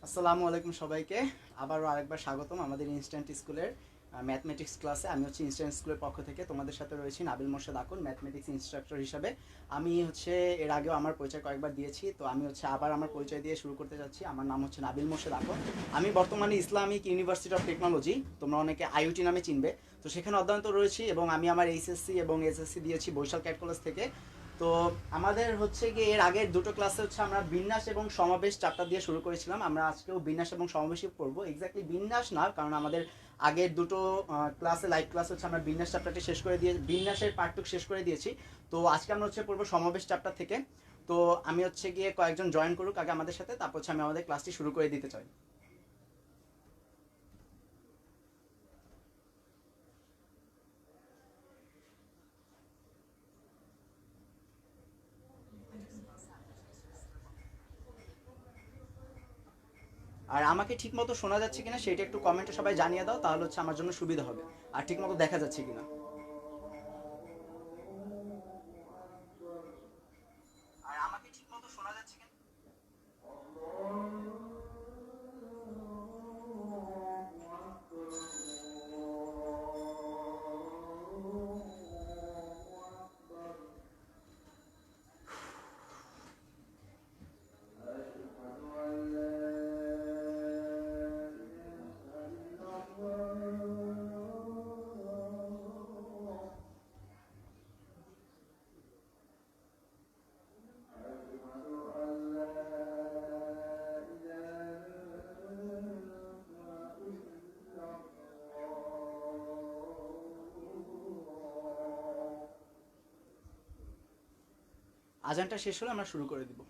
আসসালামু আলাইকুম সবাইকে। আবারও আরেকবার স্বাগতম আমাদের ইনস্ট্যান্ট স্কুলের ম্যাথমেটিক্স ক্লাসে। আমি হচ্ছে ইনস্ট্যান্ট স্কুলের পক্ষ থেকে তোমাদের সাথে রয়েছি নাবিল মোর্শেদ আকন, ম্যাথমেটিক্স ইনস্ট্রাক্টর হিসাবে। আমি হচ্ছে এর আগেও আমার পরিচয় কয়েকবার দিয়েছি, তো আমি হচ্ছে আবার আমার পরিচয় দিয়ে শুরু করতে যাচ্ছি। আমার নাম হচ্ছে নাবিল মোর্শেদ আকন। আমি বর্তমানে ইসলামিক ইউনিভার্সিটি অফ টেকনোলজি, তোমরা অনেকে আইইউটি নামে চিনবে, তো সেখানে অধ্যয়নরত রয়েছি এবং আমি আমার এইচএসসি এবং এসএসসি দিয়েছি বরিশাল ক্যাট কলেজ থেকে। তো আমাদের হচ্ছে গিয়ে এর আগের দুটো ক্লাসে হচ্ছে আমরা বিন্যাস এবং সমাবেশ চ্যাপ্টার দিয়ে শুরু করেছিলাম। আমরা আজকেও বিন্যাস এবং সমাবেশই পড়বো, এক্স্যাক্টলি বিন্যাস না, কারণ আমাদের আগের দুটো ক্লাসে লাইভ ক্লাস হচ্ছে আমরা বিন্যাস চ্যাপ্টারটি শেষ করে দিয়ে বিন্যাসের পার্টটুক শেষ করে দিয়েছি। তো আজকে আমরা হচ্ছে পড়বো সমাবেশ চ্যাপ্টার থেকে। তো আমি হচ্ছে গিয়ে কয়েকজন জয়েন করুক আগে আমাদের সাথে, তারপর হচ্ছে আমি আমাদের ক্লাসটি শুরু করে দিতে চাই। আর আমাকে ঠিকমতো শোনা যাচ্ছে কিনা সেটা একটু কমেন্টে সবাই জানিয়ে দাও, তাহলে হচ্ছে আমার জন্য সুবিধা হবে। আর ঠিকমতো দেখা যাচ্ছে কিনা। আর আমাকে ঠিকমতো শোনা যাচ্ছে কিনা। আজানটা শেষ হলে আমরা শুরু করে দিব।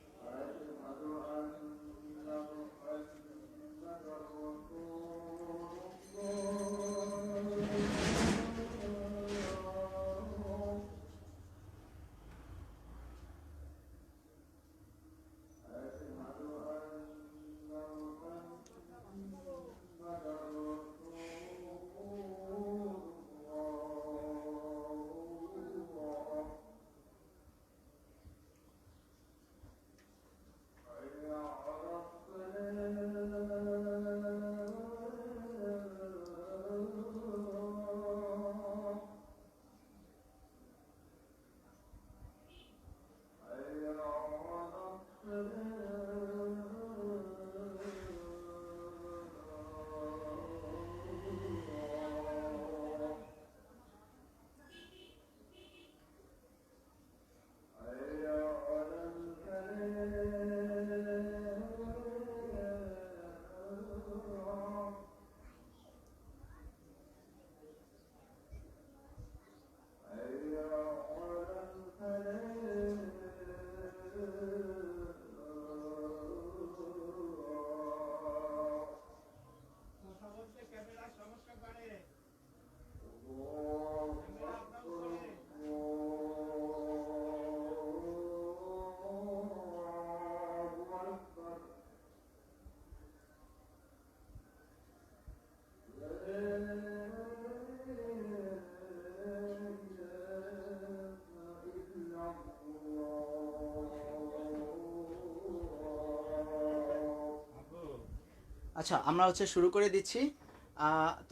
আচ্ছা, আমরা হচ্ছে শুরু করে দিচ্ছি।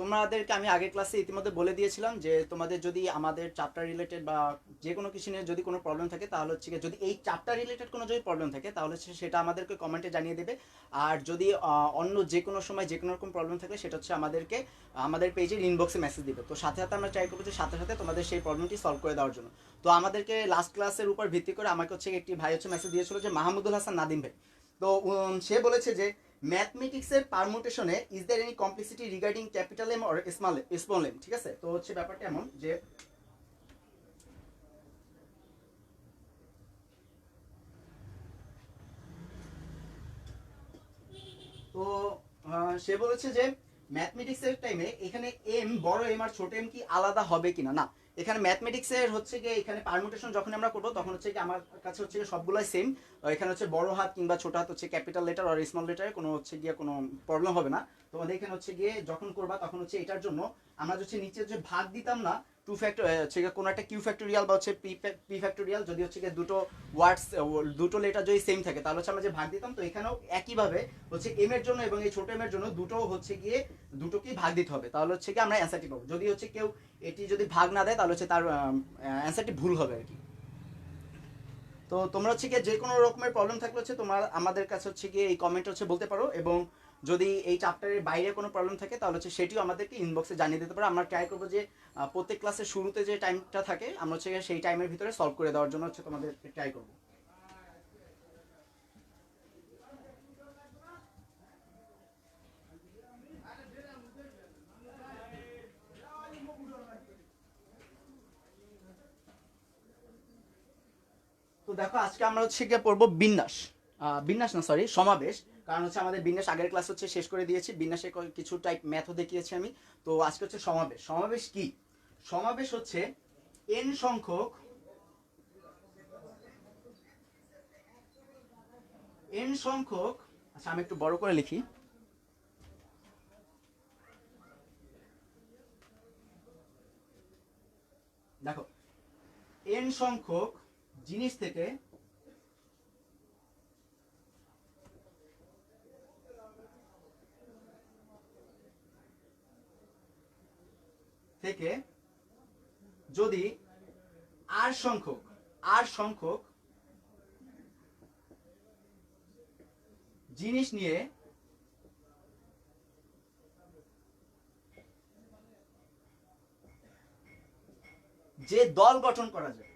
তোমাদেরকে আমি আগের ক্লাসে ইতিমধ্যে বলে দিয়েছিলাম যে তোমাদের যদি আমাদের চ্যাপ্টার রিলেটেড বা যে কোনো কিছু নিয়ে যদি কোনো প্রবলেম থাকে, তাহলে হচ্ছে যদি এই চ্যাপ্টার রিলেটেড কোনো যদি প্রবলেম থাকে তাহলে সেটা আমাদেরকে কমেন্টে জানিয়ে দেবে। আর যদি অন্য যে কোনো সময় যে কোনো রকম প্রবলেম থাকলে সেটা হচ্ছে আমাদেরকে আমাদের পেজের ইনবক্সে মেসেজ দিবে। তো সাথে সাথে আমরা ট্রাই করবো যে সাথে সাথে তোমাদের সেই প্রবলেমটি সলভ করে দেওয়ার জন্য। তো আমাদেরকে লাস্ট ক্লাসের উপর ভিত্তি করে আমাকে হচ্ছে একটি ভাই হচ্ছে মেসেজ দিয়েছিল যে মাহমুদুল হাসান নাদিম ভাই। তো সে বলেছে যে ম্যাথমেটিক্সের পারমুটেশনে is there any complicity regarding capital M or small M. ঠিক আছে, তো হচ্ছে ব্যাপারটা এমন যে তো সে বলেছে যে ম্যাথমেটিক্সের টাইমে এখানে এম বড় এম আর ছোট এম কি আলাদা হবে কিনা। না, এখানে ম্যাথমেটিক্সের হচ্ছে গিয়ে এখানে পারমুটেশন যখন আমরা করবো তখন হচ্ছে কি আমার কাছে হচ্ছে সবগুলাই সেম। এখানে হচ্ছে বড় হাত কিংবা ছোট হাত হচ্ছে ক্যাপিটাল লেটার আর স্মল লেটারে কোনো হচ্ছে গিয়ে কোনো প্রবলেম হবে না। তোমাদের এখানে হচ্ছে গিয়ে যখন করবা তখন হচ্ছে এটার জন্য আমরা হচ্ছে নিচে যে ভাগ দিতাম না টু ফ্যাক্টর হচ্ছে কোনো একটা কিউ ফ্যাক্টোরিয়াল বা হচ্ছে পি ফ্যাক্টোরিয়াল, যদি হচ্ছে দুটো ওয়ার্ডস দুটো লেটার যদি সেম থাকে তাহলে হচ্ছে আমরা যে ভাগ দিতাম, তো এখানেও একইভাবে হচ্ছে এম এর জন্য এবং এই ছোট এম এর জন্য দুটো হচ্ছে গিয়ে দুটোকেই ভাগ দিতে হবে, তাহলে হচ্ছে কি আমরা অ্যান্সারটি পাবো। যদি হচ্ছে কেউ এটি যদি ভাগ না দেয় তাহলে হচ্ছে তার অ্যান্সারটি ভুল হবে আর কি। তো তোমরা হচ্ছে গিয়ে যে কোনো রকমের প্রবলেম থাকলে হচ্ছে তোমরা আমাদের কাছে হচ্ছে গিয়ে এই কমেন্ট হচ্ছে বলতে পারো, এবং যদি এই চ্যাপ্টারের বাইরে কোনো প্রবলেম থাকে তাহলে হচ্ছে সেটিও আমাদেরকে ইনবক্সে জানিয়ে দিতে পারো। আমরা ট্রাই করবো যে প্রত্যেক ক্লাসের শুরুতে যে টাইমটা থাকে আমরা হচ্ছে সেই টাইমের ভিতরে সলভ করে দেওয়ার জন্য হচ্ছে তোমাদের ট্রাই করবো। তো দেখো আজকে আমরা হচ্ছে গিয়ে পড়বো বিন্যাস, বিন্যাস না সরি সমাবেশ, কারণ হচ্ছে আমাদের বিন্যাস আগের ক্লাস হচ্ছে শেষ করে দিয়েছি, বিন্যাসে কিছু টাইপ ম্যাথও দেখিয়েছি আমি। তো আজকে হচ্ছে সমাবেশ। সমাবেশ কি? সমাবেশ হচ্ছে এন সংখ্যক আচ্ছা আমি একটু বড় করে লিখি। দেখো এন সংখ্যক জিনিস থেকে যদি আর সংখ্যক জিনিস নিয়ে যে দল গঠন করা যায়,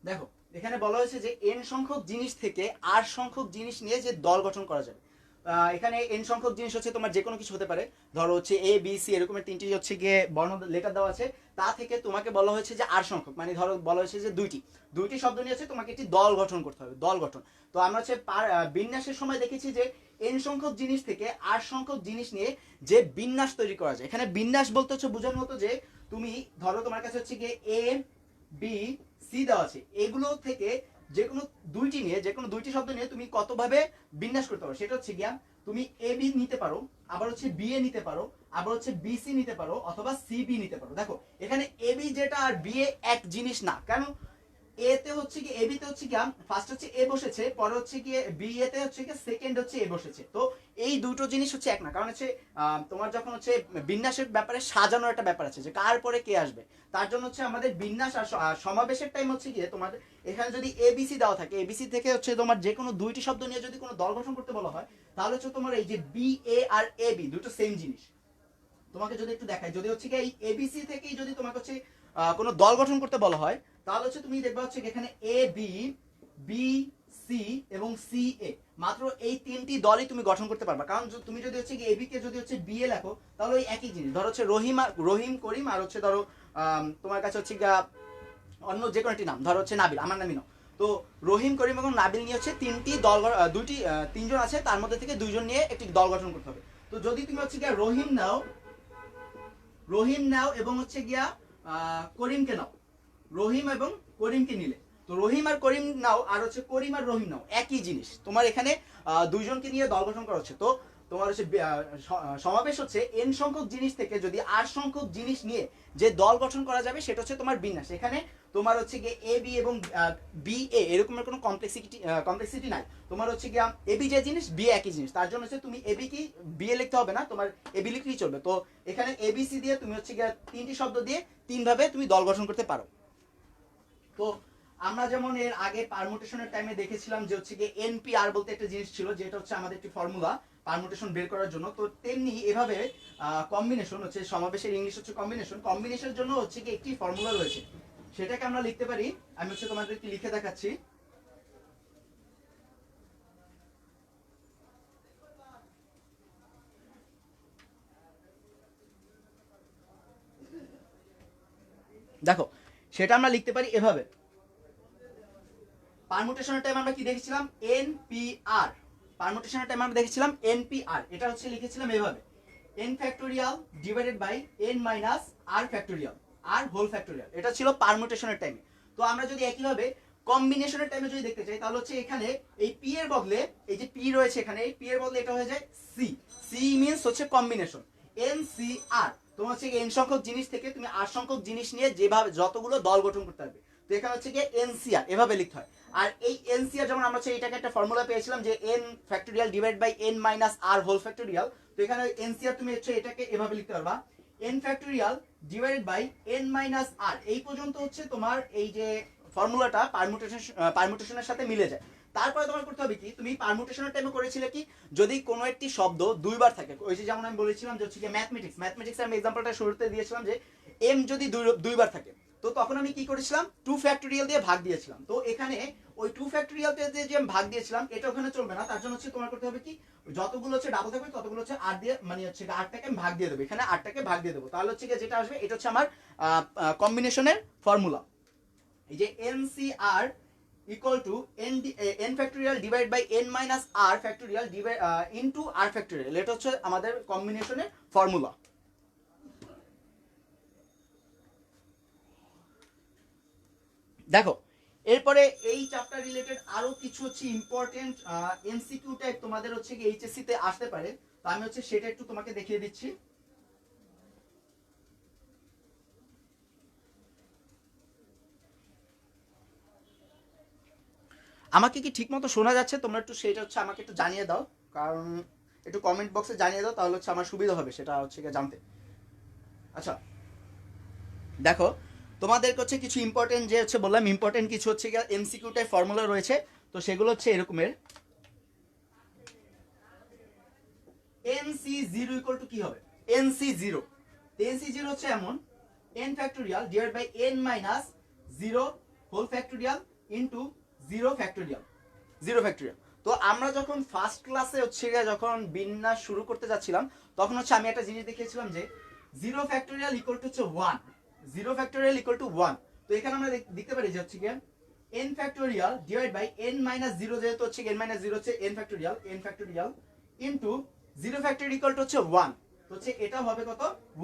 দেখো এখানে বলা হয়েছে যে এন সংখ্যক জিনিস থেকে আর সংখ্যক জিনিস নিয়ে যে দল গঠন করা যাবে। এখানে এন সংখ্যক জিনিস হচ্ছে তোমার যে কোনো কিছু হতে পারে, ধরো হচ্ছে এ বি সি এরকমের তিনটি হচ্ছে গিয়ে বর্ণ লেটার দেওয়া আছে, তা থেকে তোমাকে বলা হয়েছে যে আর সংখ্যক, মানে ধরো বলা হয়েছে যে দুইটি শব্দ নিয়ে হচ্ছে তোমাকে একটি দল গঠন করতে হবে, দল গঠন। তো আমরা হচ্ছে বিন্যাসের সময় দেখেছি যে এন সংখ্যক জিনিস থেকে আর সংখ্যক জিনিস নিয়ে যে বিন্যাস তৈরি করা যায়। এখানে বিন্যাস বলতে হচ্ছে বোঝানোর মতো যে তুমি ধরো তোমার কাছে হচ্ছে গিয়ে এ বি সি দেওয়া আছে, এগুলো থেকে যে কোনো দুইটি শব্দ নিয়ে তুমি কতভাবে বিন্যাস করতে পারো সেটা হচ্ছে গিয়া তুমি এ বি নিতে পারো, আবার হচ্ছে বি এ নিতে পারো, আবার হচ্ছে বি সি নিতে পারো, অথবা সি বি নিতে পারো। দেখো এখানে এ বি যেটা আর বি এ এক জিনিস না, কারণ এ তে হচ্ছে কি এ বি তে হচ্ছে কি ফার্স্ট হচ্ছে এ বসেছে, পরে হচ্ছে কি বি এ তে হচ্ছে কি সেকেন্ড হচ্ছে এ বসেছে, তো এই দুটো জিনিস হচ্ছে এক না। কারণ হচ্ছে তোমার যখন হচ্ছে বিন্যাসের ব্যাপারে সাজানোর একটা ব্যাপার আছে যে কার পরে কে আসবে, তার জন্য হচ্ছে আমাদের বিন্যাস আর সমাবেশের টাইম হচ্ছে গিয়ে তোমার এখানে যদি এবিসি দেওয়া থাকে, এবিসি থেকে হচ্ছে তোমার যে কোনো দুইটি শব্দ নিয়ে যদি কোনো দল গঠন করতে বলা হয় তাহলে হচ্ছে তোমার এই যে B A R A B দুটো সেম জিনিস। তোমাকে যদি একটু দেখাই, যদি হচ্ছে এই এবিসি থেকেই যদি তোমাকে হচ্ছে কোনো দল গঠন করতে বলা হয় তাহলে হচ্ছে তুমি দেখবা হচ্ছে এখানে এ বি বি সি এবং সি এ, মাত্র এই তিনটি দলই তুমি গঠন করতে পারবা। কারণ তুমি যদি হচ্ছে এবি কে যদি হচ্ছে বি এ লেখো তাহলে ওই একই জিনিস, ধরো হচ্ছে রহিম করিম, আর হচ্ছে ধরো তোমার কাছে হচ্ছে অন্য যে কোনো একটি নাম, ধরো হচ্ছে নাবিল, আমার নামই নাও। তো রহিম করিম এবং নাবিল নিয়ে হচ্ছে তিনজন আছে, তার মধ্যে থেকে দুইজন নিয়ে একটি দল গঠন করতে হবে। তো যদি তুমি হচ্ছে গিয়া রহিম নাও এবং হচ্ছে গিয়া করিমকে নাও, রহিম এবং করিমকে নিলে, তো রহিম আর করিম নাও আর হচ্ছে করিম আর রহিম নাও, একই জিনিস। তোমার এখানে দুইজনকে নিয়ে দল গঠন করা হচ্ছে। তো তোমার হচ্ছে সমাবেশ হচ্ছে এন সংখ্যক জিনিস থেকে যদি আর সংখ্যক জিনিস নিয়ে যে দল গঠন করা যাবে সেটা হচ্ছে তোমার বিন্যাস। এখানে তোমার হচ্ছে গিয়ে এ বি এবং বি এ এরকমের কোনো কমপ্লেক্সিটি নাই। তোমার হচ্ছে গিয়ে এ বি যে জিনিস বি একই জিনিস, তার জন্য হচ্ছে তুমি এ বি কি বি এ লিখতে হবে না, তোমার এ বি লিখলেই চলবে। তো এখানে এ বি সি দিয়ে তুমি হচ্ছে গিয়ে তিনটি শব্দ দিয়ে তিনভাবে তুমি দল গঠন করতে পারো। তো আমরা যেমন এর আগে পারমুটেশনের টাইমে দেখেছিলাম যে হচ্ছে কি এনপিআর বলতে একটা জিনিস ছিল, যেটা হচ্ছে আমাদের একটি ফর্মুলা পারমুটেশন বের করার জন্য। তো তেমনি এভাবে কম্বিনেশন হচ্ছে সমাবেশের ইংলিশ হচ্ছে কম্বিনেশনের জন্য হচ্ছে কি একটি ফর্মুলা রয়েছে, সেটাকে আমরা লিখতে পারি। আমি হচ্ছে তোমাদেরকে লিখে দেখাচ্ছি। দেখো সেটা আমরা লিখতে পারি এভাবে। পারমুটেশনের টাইম আমরা কি দেখেছিলাম? এনপিআর। পারমুটেশনের টাইম আমরা দেখেছিলাম এনপিআর, এটা হচ্ছে লিখেছিলাম এভাবে, n factorial divided by n minus r factorial. আর হোল ফ্যাক্টোরিয়াল। এটা ছিল পারমুটেশনের টাইমে। তো আমরা যদি একইভাবে কম্বিনেশনের টাইমে যদি দেখতে চাই তাহলে হচ্ছে এখানে এই পি এর বদলে এই যে পি রয়েছে এখানে এই পি এর বদলে এটা হয়ে যায় সি। সি মিন্স হচ্ছে কম্বিনেশন, এন সি আর। তোমার হচ্ছে এন সংখ্যক জিনিস থেকে তুমি আর সংখ্যক জিনিস নিয়ে যেভাবে যতগুলো দল গঠন করতে পারবে। তো এখানে হচ্ছে গিয়ে এনসিআর এভাবে লিখতে হয়। আর এই এনসিআর যেমন আমরা হচ্ছে এটাকে একটা ফর্মুলা পেয়েছিলাম যে n factorial divide by N minus R whole factorial. তো এখানে এনসিআর তুমি হচ্ছে এটাকে এভাবে লিখতে পারবা n factorial divided by N minus r. এই পর্যন্ত হচ্ছে তোমার এই যে ফর্মুলাটা পারমুটেশনের সাথে মিলে যায়। তারপরে তোমার করতে হবে কি, তুমি পারমুটেশনের টাইমে করেছিলে কি, যদি কোনো একটি শব্দ দুইবার থাকে, ওই যে যেমন আমি বলেছিলাম যে হচ্ছে কি ম্যাথমেটিক্স আমি এক্সাম্পলটা শুরুতে দিয়েছিলাম যে এম যদি দুইবার থাকে, তো তখন আমি কি করেছিলাম 2 ফ্যাক্টোরিয়াল দিয়ে ভাগ দিয়েছিলাম। তো এখানে ওই 2 ফ্যাক্টোরিয়াল দিয়ে যে ভাগ দিয়েছিলাম এটা ওখানে চলবে না, তার জন্য হচ্ছে তোমার করতে হবে কি, যতগুলো হচ্ছে ডাবল থাকবে ততগুলো হচ্ছে 8 দিয়ে মানে হচ্ছে 8টাকে ভাগ দিয়ে দেবো, এখানে 8টাকে ভাগ দিয়ে দেবো। তাহলে হচ্ছে যেটা আসবে এটা হচ্ছে আমার কম্বিনেশনের ফর্মুলা। এই যে NCR equal to n factorial divided by n minus r factorial into r factorial, এটা হচ্ছে আমাদের কম্বিনেশনের ফর্মুলা। দেখো এরপরে এই চ্যাপ্টার রিলেটেড আরো কিছু হচ্ছে ইম্পর্টেন্ট এমসিকিউ টাইপ তোমাদের হচ্ছে কি এইচএসসি তে আসতে পারে। তো আমি হচ্ছে সেটা একটু তোমাকে দেখিয়ে দিচ্ছি। আমাকে কি ঠিকমতো শোনা যাচ্ছে? তোমরা একটু সেটা হচ্ছে আমাকে একটু জানিয়ে দাও, কারণ একটু কমেন্ট বক্সে জানিয়ে দাও, তাহলে হচ্ছে আমার সুবিধা হবে সেটা হচ্ছে জানতে। আচ্ছা দেখো তোমাদেরকে হচ্ছে কিছু ইম্পর্টেন্ট যে হচ্ছে বললাম ইম্পর্টেন্ট কিছু হচ্ছে এমসিকিউ টাইপ ফর্মুলা রয়েছে। তো সেগুলো হচ্ছে এরকমের nc0 ইকুয়াল টু কি হবে nc0। nc0 হচ্ছে এমন n factorial divide by n minus 0 whole factorial into 0 factorial. তো আমরা যখন ফার্স্ট ক্লাসে হচ্ছে যখন বিন্যাস শুরু করতে যাচ্ছিলাম তখন হচ্ছে আমি একটা জিনিস দেখিয়েছিলাম যে 0 ফ্যাক্টোরিয়াল ইকুয়াল টু হচ্ছে 1, 0 ফ্যাক্টোরিয়াল ইকুয়াল টু 1। তো এখানে আমরা দেখতে পারি যে হচ্ছে কি n factorial divide by n minus 0, যেহেতু হচ্ছে n মাইনাস 0 হচ্ছে n factorial into 0 factorial equal to হচ্ছে 1। তো হচ্ছে এটা হবে কত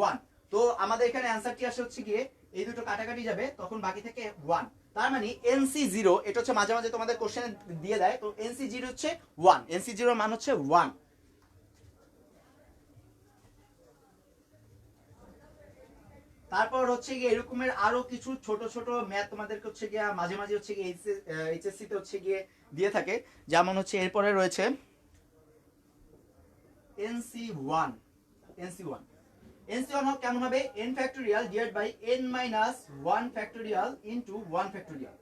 1। তো আমাদের এখানে অ্যানসারটি আসে হচ্ছে গিয়ে এই দুটো কাটাকাটি যাবে তখন বাকি থেকে 1। তার মানে nc0 এটা হচ্ছে মাঝে মাঝে তোমাদের কোশ্চেনে দিয়ে দেয়। তো nc0 হচ্ছে 1, nc0 এর মান হচ্ছে 1। তারপর হচ্ছে গিয়ে এরকমের আরো কিছু ছোট ছোট ম্যাথ তোমাদেরকে হচ্ছে গিয়ে মাঝে মাঝে হচ্ছে গিয়ে এইচএসসি তে হচ্ছে গিয়ে দিয়ে থাকে। যেমন হচ্ছে এরপরে রয়েছে nc1 nc1 nc1 কেমন হবে n factorial divide by n minus 1 factorial into 1 factorial.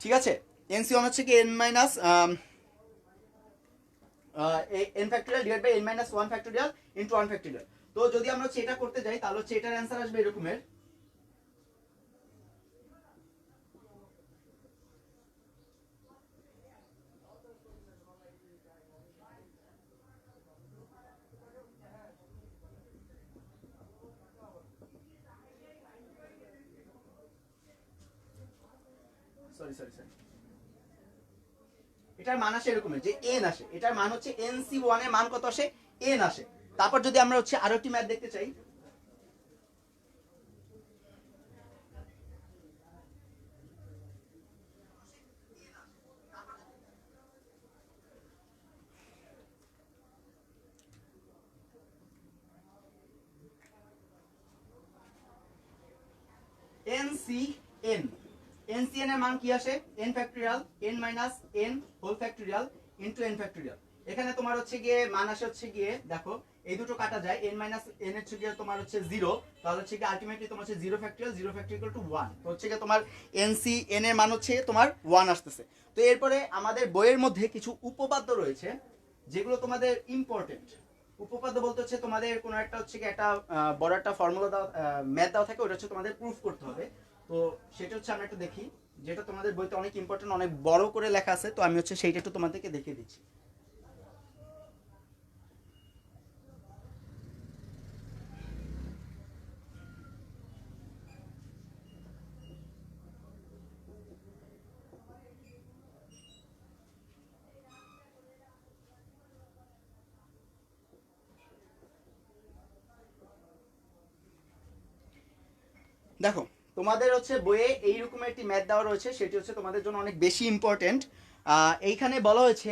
ঠিক আছে, nc1 হচ্ছে কি n minus n factorial divide by n minus 1 factorial into 1 factorial. তো যদি আমরা হচ্ছে এটা করতে যাই তাহলে হচ্ছে এটার অ্যানসার আসবে এরকমের এটার মান আসে এরকমের যে n আসে, এটার মান হচ্ছে nc1 এর মান কত আসে n আসে। তারপর যদি আমরা হচ্ছে আরো একটি ম্যাথ দেখতে চাই, ncn ncn এর মান কি আসে n factorial n minus n whole factorial into n factorial. এখানে তোমার হচ্ছে গিয়ে মান আসে হচ্ছে গিয়ে দেখো এই দুটো কাটা যায় n মাইনাস n এর হচ্ছে গিয়ে তোমার হচ্ছে 0, তাহলে হচ্ছে গিয়ে আলটিমেটলি তোমার হচ্ছে 0 ফ্যাক্টোরিয়াল টু 1। তো হচ্ছে গিয়ে তোমার ncn এর মান হচ্ছে তোমার 1 আসতেছে। তো এরপরে আমাদের বইয়ের মধ্যে কিছু উপপাদ্য রয়েছে যেগুলো তোমাদের ইম্পর্টেন্ট। উপপাদ্য বলতে হচ্ছে তোমাদের কোনো একটা হচ্ছে কি একটা বড় একটা ফর্মুলা দাও ম্যাথ দাও থাকে, ওটা হচ্ছে তোমাদের প্রুফ করতে হবে। তো সেটা হচ্ছে আমরা একটু দেখি, যেটা তোমাদের বইতে অনেক ইম্পর্টেন্ট অনেক বড় করে লেখা আছে। তো আমি হচ্ছে সেইটা একটু তোমাদেরকে দেখিয়ে দিচ্ছি। দেখো তোমাদের হচ্ছে বইয়ে এইরকম একটি ম্যাথ দেওয়া রয়েছে, সেটি হচ্ছে তোমাদের জন্য অনেক বেশি ইম্পর্টেন্ট। এইখানে বলা হয়েছে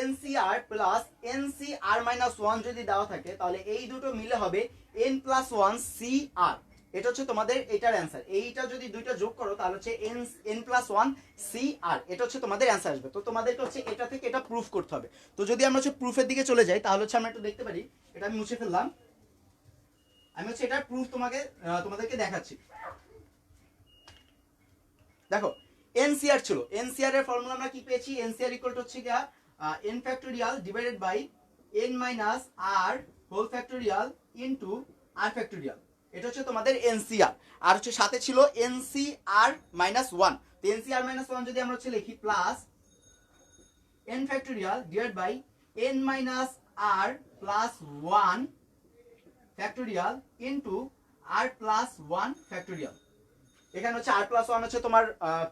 NCR plus NCR minus one যদি দেওয়া থাকে তাহলে এই দুটো মিলে হবে N plus one C r. এটা হচ্ছে তোমাদের এটার অ্যান্সার। এইটা যদি দুইটা যোগ করো তাহলে হচ্ছে n n plus one C r, এটা হচ্ছে তোমাদের অ্যান্সার আসবে। তো তোমাদেরকে হচ্ছে এটা থেকে এটা প্রুফ করতে হবে। তো যদি আমরা হচ্ছে প্রুফের দিকে চলে যাই তাহলে হচ্ছে আমরা একটু দেখতে পারি, এটা আমি মুছে ফেললাম। আমি হচ্ছে এটার প্রুফ তোমাদেরকে দেখাচ্ছি। দেখো এনসিআর ছিল, এনসিআর এর ফর্মুলা আমরা কি পেয়েছি, এনসিআর ইকুয়াল টু হচ্ছে গিয়া N factorial divided by N minus R whole factorial into R factorial. এটা হচ্ছে তোমাদের এনসিআর। আর হচ্ছে সাথে ছিল এনসিআর মাইনাস ওয়ান। তো এনসিআর মাইনাস ওয়ান যদি আমরা হচ্ছে লিখি plus N factorial divide by N minus R plus one factorial into R plus one factorial. এখানে হচ্ছে আর প্লাস ওয়ান হচ্ছে তোমার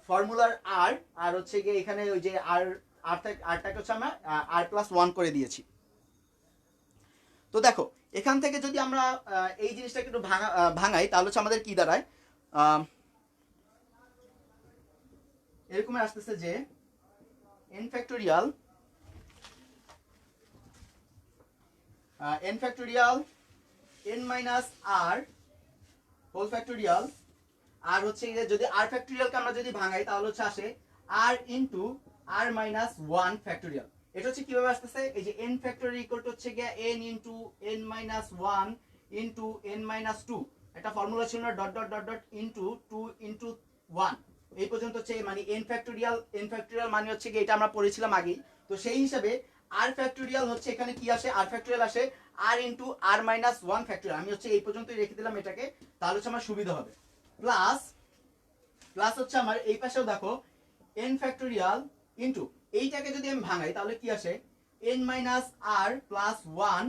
ফর্মুলার আর, আর হচ্ছে গিয়ে এখানে ওই যে আরটাকে হচ্ছে আমরা আর প্লাস ওয়ান করে দিয়েছি। তো দেখো এখান থেকে যদি আমরা এই জিনিসটাকে একটু ভাঙাই তাহলে হচ্ছে আমাদের কি দাঁড়ায়, এরকম আসতেছে যে এন ফ্যাক্টোরিয়াল এন মাইনাস আর হোল ফ্যাক্টোরিয়াল, আর হচ্ছে যদি আর ফ্যাক্টোরিয়ালকে আমরা যদি ভাঙাই তাহলে হচ্ছে আসে আর ইনটু আর মাইনাস ওয়ান ফ্যাক্টোরিয়াল। এটা হচ্ছে কিভাবে আসতেছে, এই যে এন ফ্যাক্টোরিয়াল ইকুয়াল টু হচ্ছে গিয়া N into N minus one into N minus two. একটা ফর্মুলা ছিল না, dot dot dot dot into two into one, এই পর্যন্ত হচ্ছে মানে এন ফ্যাক্টোরিয়াল মানে হচ্ছে গিয়ে এটা আমরা পড়েছিলাম আগেই। তো সেই হিসাবে আর ফ্যাক্টোরিয়াল হচ্ছে এখানে কি আসে, আর ফ্যাক্টোরিয়াল আসে আর ইনটু আর মাইনাস ওয়ান ফ্যাক্টোরিয়াল। আমি হচ্ছে এই পর্যন্তই রেখে দিলাম এটাকে, তাহলে হচ্ছে আমার সুবিধা হবে। প্লাস প্লাস হচ্ছে আমার এই পাশেও দেখো এন ফ্যাক্টোরিয়াল ইনটু এইটাকে যদি আমি ভাঙাই তাহলে কি আসে এন মাইনাস আর প্লাস ওয়ান।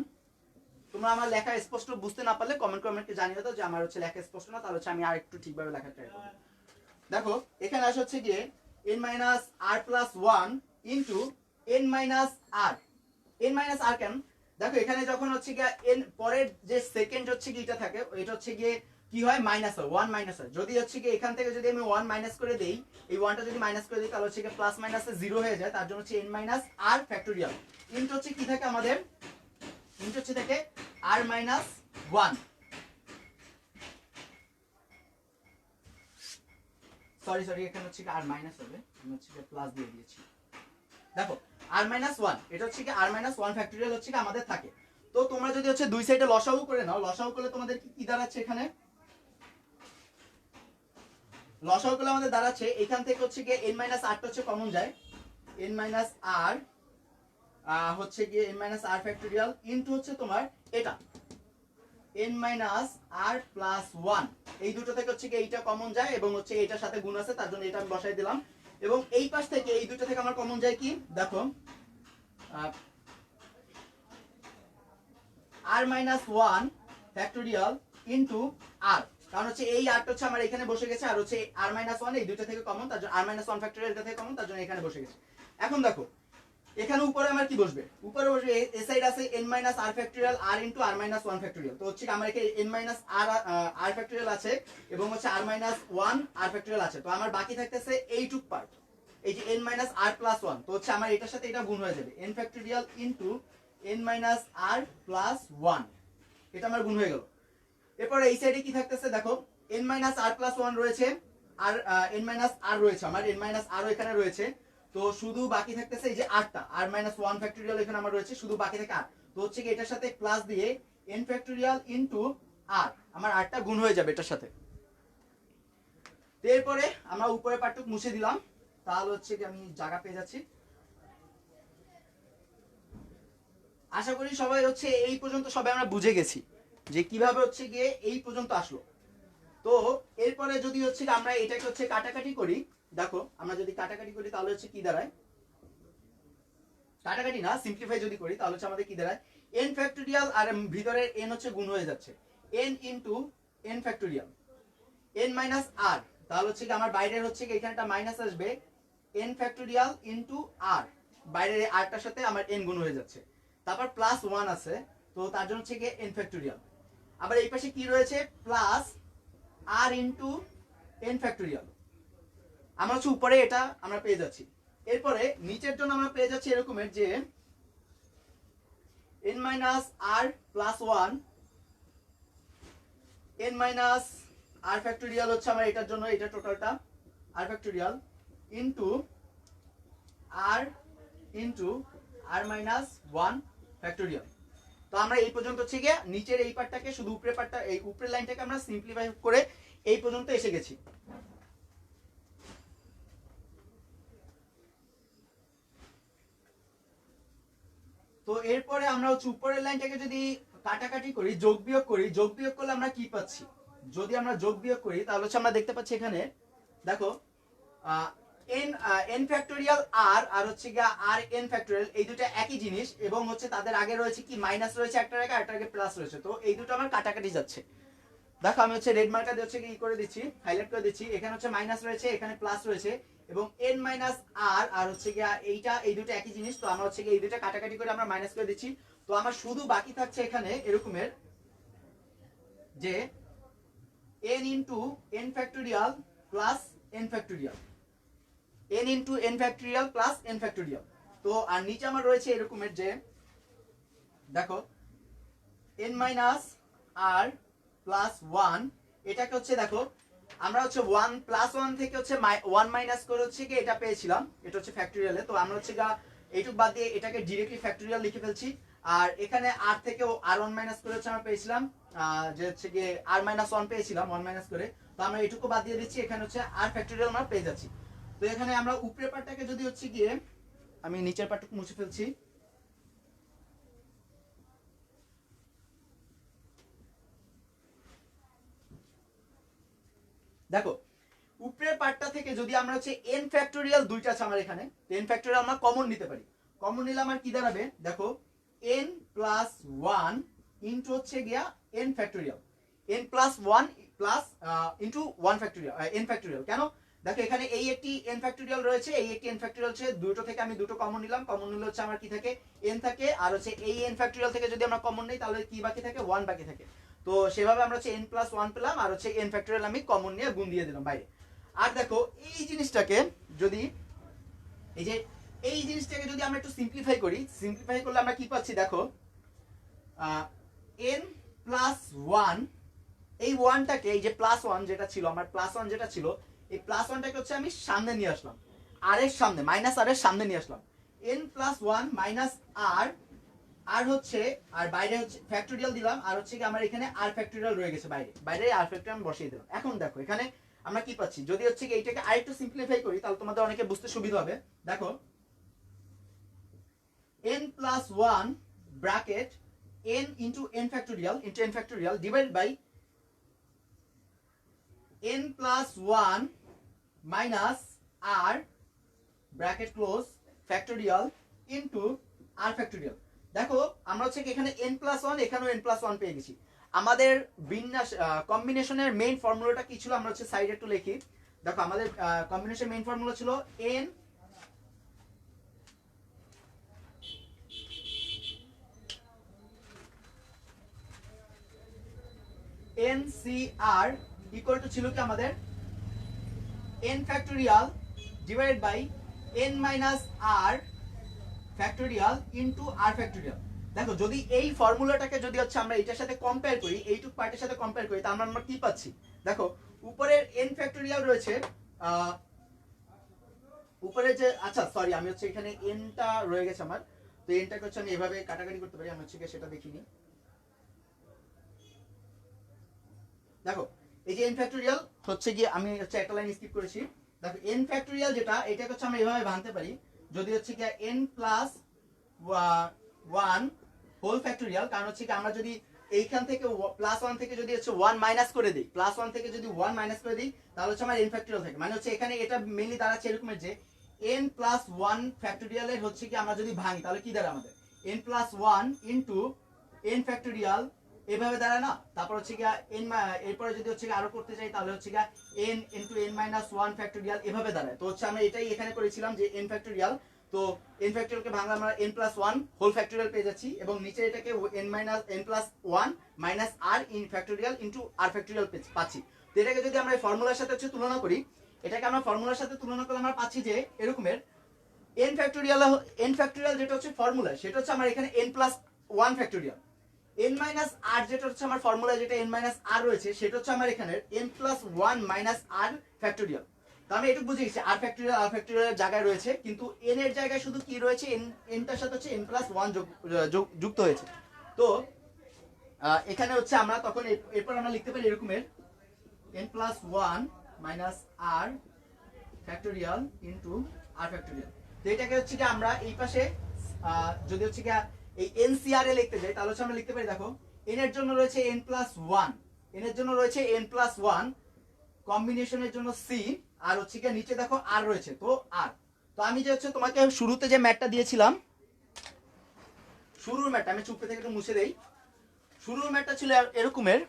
তোমরা আমার লেখা স্পষ্ট বুঝতে না পারলে কমেন্টে জানিয়ে দাও যে আমার হচ্ছে লেখা স্পষ্ট না, তাহলে হচ্ছে আমি আর একটু ঠিকভাবে লেখা ট্রাই করব। দেখো এখানে আসে হচ্ছে গিয়ে এন মাইনাস আর plus one into N minus r. N minus r কেন, দেখো এখানে যখন হচ্ছে গিয়ে এন পরের যে সেকেন্ড হচ্ছে কি এটা থাকে, এটা হচ্ছে গিয়ে কি হয় মাইনাস হয়, ওয়ান মাইনাস হয়। যদি হচ্ছে কি এখান থেকে যদি আমি ওয়ান মাইনাস করে দেই, এই ওয়ানটা যদি মাইনাস করে দিই তাহলে হচ্ছে প্লাস মাইনাসে জিরো হয়ে যায়, তার জন্য হচ্ছে N minus R factorial into হচ্ছে কি থাকে আমাদের, ইনটু হচ্ছে থাকে আর মাইনাস ওয়ান। সরি এখানে হচ্ছে আর মাইনাস হবে, আমি হচ্ছে প্লাস দিয়ে দিয়েছি। দেখো আর মাইনাস ওয়ান, এটা হচ্ছে কি আর মাইনাস ওয়ান ফ্যাক্টোরিয়াল হচ্ছে কি আমাদের থাকে। তো তোমরা যদি হচ্ছে দুই সাইডে লসাগু করে নাও, লসাগু করলে তোমাদের কি দাঁড়াচ্ছে, এখানে লসাগু করলে আমাদের দাঁড়াচ্ছে এখান থেকে হচ্ছে গিয়ে এন মাইনাস আরটা হচ্ছে কমন যায়, এন মাইনাস আর হচ্ছে গিয়ে n minus R factorial into হচ্ছে তোমার এটা এন মাইনাস আর প্লাস ওয়ান। এই দুটো থেকে হচ্ছে গিয়ে এইটা কমন যায় এবং হচ্ছে এটার সাথে গুণ আছে, তার জন্য এটা আমি বসাই দিলাম। এবং এই পাশ থেকে এই দুটো থেকে আমার কমন যায় কি, দেখো আর মাইনাস ওয়ান ফ্যাক্টোরিয়াল ইনটু আর, কারণ হচ্ছে এই আরটা হচ্ছে আমার এখানে বসে গেছে, আর হচ্ছে আর মাইনাস ওয়ান এই দুটো থেকে কমন, তার জন্য আর মাইনাস ওয়ান ফ্যাক্টোরিয়াল এটা থেকে কমন, তার জন্য এখানে বসে গেছে। এখন দেখো এখানে উপরে আমার কি বসবে, উপরে বসবে এ সাইড আছে n minus R factorial r into আর মাইনাস ওয়ান ফ্যাক্টোরিয়াল। তো হচ্ছে আমার এখানে n মাইনাস আর ফ্যাক্টোরিয়াল আছে এবং হচ্ছে আর মাইনাস ওয়ান আর ফ্যাক্টোরিয়াল আছে। তো আমার বাকি থাকতেছে এইটুক পার্ট, এই যে n মাইনাস আর প্লাস ওয়ান। তো হচ্ছে আমার এটার সাথে এটা গুণ হয়ে যাবে n factorial into n minus আর প্লাস ওয়ান, এটা আমার গুণ হয়ে গেল। এরপর এই সাইডে কি থাকতেছে দেখো n মাইনাস আর প্লাস ওয়ান রয়েছে, আর n মাইনাস আর রয়েছে, আমার n মাইনাস আরও এখানে রয়েছে। তো শুধু বাকি থাকতেছে এই যে আরটা, আর মাইনাস ওয়ান ফ্যাক্টোরিয়াল এখানে আমার রয়েছে, শুধু বাকি থাকে আর। তো হচ্ছে কি এটার সাথে প্লাস দিয়ে n ফ্যাক্টোরিয়াল ইনটু আর, আমার আরটা গুণ হয়ে যাবে এটার সাথে। এরপরে আমরা উপরে পার্টটুকু মুছে দিলাম, তাহলে হচ্ছে কি আমি জায়গা পেয়ে যাচ্ছি। আশা করি সবাই হচ্ছে এই পর্যন্ত সবাই আমরা বুঝে গেছি যে কিভাবে হচ্ছে গিয়ে এই পর্যন্ত আসলো। তো এরপরে যদি হচ্ছে আমরা এটাকে হচ্ছে কাটাকাটি করি, দেখো আমরা যদি কাটাকাটি করি তাহলে হচ্ছে কি দাঁড়ায়, কাটাকাটি না সিম্পলিফাই যদি করি তাহলে হচ্ছে আমাদের কি দাঁড়ায় n ফ্যাক্টোরিয়াল আর ভিতরের n হচ্ছে গুণ হয়ে যাচ্ছে n into n factorial n minus r, তাহলে হচ্ছে কি আমার বাইরের হচ্ছে কি এখানে একটা মাইনাস আসবে n ফ্যাক্টোরিয়াল ইনটু r, বাইরের rটার সাথে আমার n গুণ হয়ে যাচ্ছে, তারপর প্লাস 1 আছে, তো তার জন্য হচ্ছে কি n ফ্যাক্টোরিয়াল। আবার এই পাশে কি রয়েছে প্লাস আর ইন্টু এন ফ্যাক্টোরিয়াল। আমরা হচ্ছে উপরে এটা আমরা পেয়ে যাচ্ছি। এরপরে নিচের জন্য আমরা পেয়ে যাচ্ছি এরকমের যে n মাইনাস আর plus one, n minus R factorial হচ্ছে আমার এটার জন্য, এটা টোটালটা আর ফ্যাক্টোরিয়াল ইন্টু আর মাইনাস ওয়ান ফ্যাক্টোরিয়াল। তো আমরা এই পর্যন্ত হচ্ছে গিয়ে নিচের এই পার্টটাকে, শুধু উপরের পার্টটা, এই উপরের লাইনটাকে আমরা সিম্পলিফাই করে এই পর্যন্ত এসে গেছি। তো এরপরে আমরা হচ্ছে উপরের লাইনটাকে যদি কাটাকাটি করি, যোগ বিয়োগ করি, যোগ বিয়োগ করলে আমরা কি পাচ্ছি? যদি আমরা যোগ বিয়োগ করি তাহলে হচ্ছে আমরা দেখতে পাচ্ছি এখানে দেখো n ফ্যাক্টোরিয়াল আর হচ্ছে গিয়া আর n ফ্যাক্টোরিয়াল, এই দুটো একই জিনিস এবং হচ্ছে তাদের আগে রয়েছে কি মাইনাস রয়েছে একটার আগে, একটার আগে প্লাস রয়েছে। তো এই দুটো আমার কাটাকাটি যাচ্ছে। দেখো আমি হচ্ছে রেড মার্কার দিয়ে হচ্ছে কি করে দিচ্ছি, হাইলাইট করে দিচ্ছি। এখানে হচ্ছে মাইনাস রয়েছে, এখানে প্লাস রয়েছে এবং n মাইনাস আর হচ্ছে গিয়া এইটা, এই দুটো একই জিনিস। তো আমরা হচ্ছে এই দুটো কাটাকাটি করে আমরা মাইনাস করে দিচ্ছি। তো আমার শুধু বাকি থাকছে এখানে এরকমের যে n into n factorial plus n factorial, n into n factorial plus n factorial. তো আর নিচে আমার রয়েছে এরকমের যে দেখো n মাইনাস আর প্লাস ওয়ান, এটাকে হচ্ছে দেখো আমরা হচ্ছে ওয়ান প্লাস ওয়ান থেকে হচ্ছে ওয়ান মাইনাস করে হচ্ছে কি এটা পেয়েছিলাম, এটা হচ্ছে ফ্যাক্টোরিয়ালে। তো আমরা হচ্ছে এইটুক বাদ দিয়ে এটাকে ডিরেক্টলি ফ্যাক্টোরিয়াল লিখে ফেলছি। আর এখানে আর থেকেও আর ওয়ান মাইনাস করে হচ্ছে আমরা পেয়েছিলাম যে হচ্ছে গিয়ে আর মাইনাস ওয়ান পেয়েছিলাম ওয়ান মাইনাস করে। তো আমরা এইটুকু বাদ দিয়ে দিচ্ছি, এখানে হচ্ছে আর ফ্যাক্টোরিয়াল আমরা পেয়ে যাচ্ছি। তো এখানে আমরা উপরের পার্টটাকে যদি হচ্ছে গিয়ে আমি নিচের পার্টটুকু মুছে ফেলছি। দেখো উপরের পার্টটা থেকে যদি আমরা হচ্ছে n ফ্যাক্টোরিয়াল দুইটা আছে আমার এখানে, n ফ্যাক্টোরিয়াল আমরা কমন নিতে পারি। কমন নিলে আমার কি দাঁড়াবে দেখো n প্লাস ওয়ান ইন্টু হচ্ছে গিয়া n factorial, n plus one plus into one factorial, n factorial. কেন দেখো এখানে এই একটি n ফ্যাক্টোরিয়াল রয়েছে, এই একটি n ফ্যাক্টোরিয়াল আছে, দুটো থেকে আমি দুটো কমন নিলাম। কমন নিলে হচ্ছে আমার কি থাকে n থাকে, আর হচ্ছে এই n ফ্যাক্টোরিয়াল থেকে যদি আমরা কমন নিই তাহলে কি বাকি থাকে, ওয়ান বাকি থাকে। তো সেভাবে আমরা হচ্ছে n প্লাস ওয়ান পেলাম, আর হচ্ছে n ফ্যাক্টোরিয়াল আমি কমন নিয়ে গুণ দিয়ে দিলাম বাইরে। আর দেখো এই জিনিসটাকে যদি এই জিনিসটাকে যদি আমরা একটু সিম্পলিফাই করি, সিম্পলিফাই করলে আমরা কি পাচ্ছি দেখো n প্লাস ওয়ান, এই ওয়ানটাকে, এই যে প্লাস ওয়ান যেটা ছিল আমার, প্লাস ওয়ান যেটা ছিল, এই প্লাস ওয়ানটাকে হচ্ছে আমি সামনে নিয়ে আসলাম, আর এর সামনে মাইনাস আর এর সামনে নিয়ে আসলাম। n প্লাস ওয়ান মাইনাস আর হচ্ছে, আর বাইরে হচ্ছে ফ্যাক্টোরিয়াল দিলাম, আর হচ্ছে কি আমার এখানে আর ফ্যাক্টোরিয়াল রয়ে গেছে বাইরে, বাইরে আর ফ্যাক্টোরিয়াল আমি বসিয়ে দিলাম। এখন দেখো এখানে আমরা কি পাচ্ছি, যদি হচ্ছে কি এইটাকে আরেকটু সিম্পলিফাই করি তাহলে তোমাদের অনেকে বুঝতে সুবিধা হবে। দেখো n plus one bracket n into n factorial divide by n plus one minus R bracket close factorial into R factorial. দেখো আমরা হচ্ছে এখানে n প্লাস ওয়ান, এখানেও n প্লাস ওয়ান পেয়ে গেছি। আমাদের বিন্যাস কম্বিনেশনের মেইন ফর্মুলাটা কি ছিল, আমরা হচ্ছে সাইডে একটু লিখি। দেখো আমাদের কম্বিনেশন মেইন ফর্মুলা ছিল NCR ইকুয়াল টু ছিল কি আমাদের n factorial divided by n minus R factorial into R factorial. দেখো যদি এই ফর্মুলাটাকে যদি হচ্ছে আমরা এটার সাথে কম্পেয়ার করি, এইটুক পার্টের সাথে কম্পেয়ার করি, তাহলে আমরা কি পাচ্ছি দেখো উপরের n ফ্যাক্টোরিয়াল রয়েছে, উপরে যে, আচ্ছা সরি আমি হচ্ছে এখানে nটা রয়ে গেছে আমার, তো nটাকে হচ্ছে আমি এভাবে কাটাকাটি করতে পারি, আমি হচ্ছে সেটা দেখিনি। দেখো এই যে n ফ্যাক্টোরিয়াল হচ্ছে গিয়ে আমি হচ্ছে একটা লাইন স্কিপ করেছি। দেখো n ফ্যাক্টোরিয়াল যেটা, এটাকে হচ্ছে আমরা এভাবে ভাঙতে পারি, যদি হচ্ছে কি n plus one whole factorial. কারণ হচ্ছে কি আমরা যদি এইখান থেকে প্লাস ওয়ান থেকে যদি হচ্ছে ওয়ান মাইনাস করে দিই, প্লাস ওয়ান থেকে যদি ওয়ান মাইনাস করে দিই তাহলে হচ্ছে আমার n ফ্যাক্টোরিয়াল থাকে। মানে হচ্ছে এখানে এটা মেইনলি দাঁড়াচ্ছে এরকমের যে n প্লাস ওয়ান ফ্যাক্টোরিয়ালের হচ্ছে কি আমরা যদি ভাঙি তাহলে কি দাঁড়ায় আমাদের n plus one into n factorial, এভাবে দাঁড়ায় না। তারপর হচ্ছে গিয়া n, এরপরে যদি হচ্ছে আরো করতে চাই তাহলে হচ্ছে গিয়া n into n minus one factorial এভাবে দাঁড়ায়। তো হচ্ছে আমরা এটাই এখানে করেছিলাম যে n ফ্যাক্টোরিয়াল, তো n ফ্যাক্টোরিয়ালকে ভাঙলে আমরা n plus one whole factorial পেয়ে যাচ্ছি, এবং নিচে এটাকে n plus one minus R ইন ফ্যাক্টোরিয়াল ইনটু আর ফ্যাক্টোরিয়াল পাচ্ছি। তো এটাকে যদি আমরা ফর্মুলার সাথে হচ্ছে তুলনা করি, এটাকে আমরা ফর্মুলার সাথে তুলনা করলে আমরা পাচ্ছি যে এরকমের n ফ্যাক্টোরিয়াল যেটা হচ্ছে ফর্মুলা, সেটা হচ্ছে আমার এখানে n plus 1 factorial. n minus r যেটা হচ্ছে আমার ফর্মুলা, যেটা n মাইনাস r রয়েছে, সেটা হচ্ছে আমার এখানে n plus 1 minus r factorial. তো আমি এটুকু বুঝে গেছি r ফ্যাক্টোরিয়াল জায়গায় রয়েছে, কিন্তু n এর জায়গায় শুধু কি রয়েছে, n টার সাথে হচ্ছে n প্লাস 1 যুক্ত হয়েছে। তো এখানে হচ্ছে আমরা তখন এরপর আমরা লিখতে পারি এরকমের n plus 1 minus r factorial into r factorial. তো এটাকে হচ্ছে কি আমরা এই পাশে যদি হচ্ছে কি এই NCR এ লিখতে যাই, তাহলে হচ্ছে আমরা লিখতে পারি, দেখো n এর জন্য রয়েছে n প্লাস 1, n এর জন্য রয়েছে n প্লাস 1, কম্বিনেশনের জন্য c, আর হচ্ছে কি নিচে দেখো r রয়েছে, তো r। তো আমি যে হচ্ছে তোমাকে শুরুতে যে ম্যাথটা দিয়েছিলাম, শুরুর ম্যাথটা আমি চুপে থেকে একটু মুছে দেই। শুরুর ম্যাথটা ছিল এরকমের,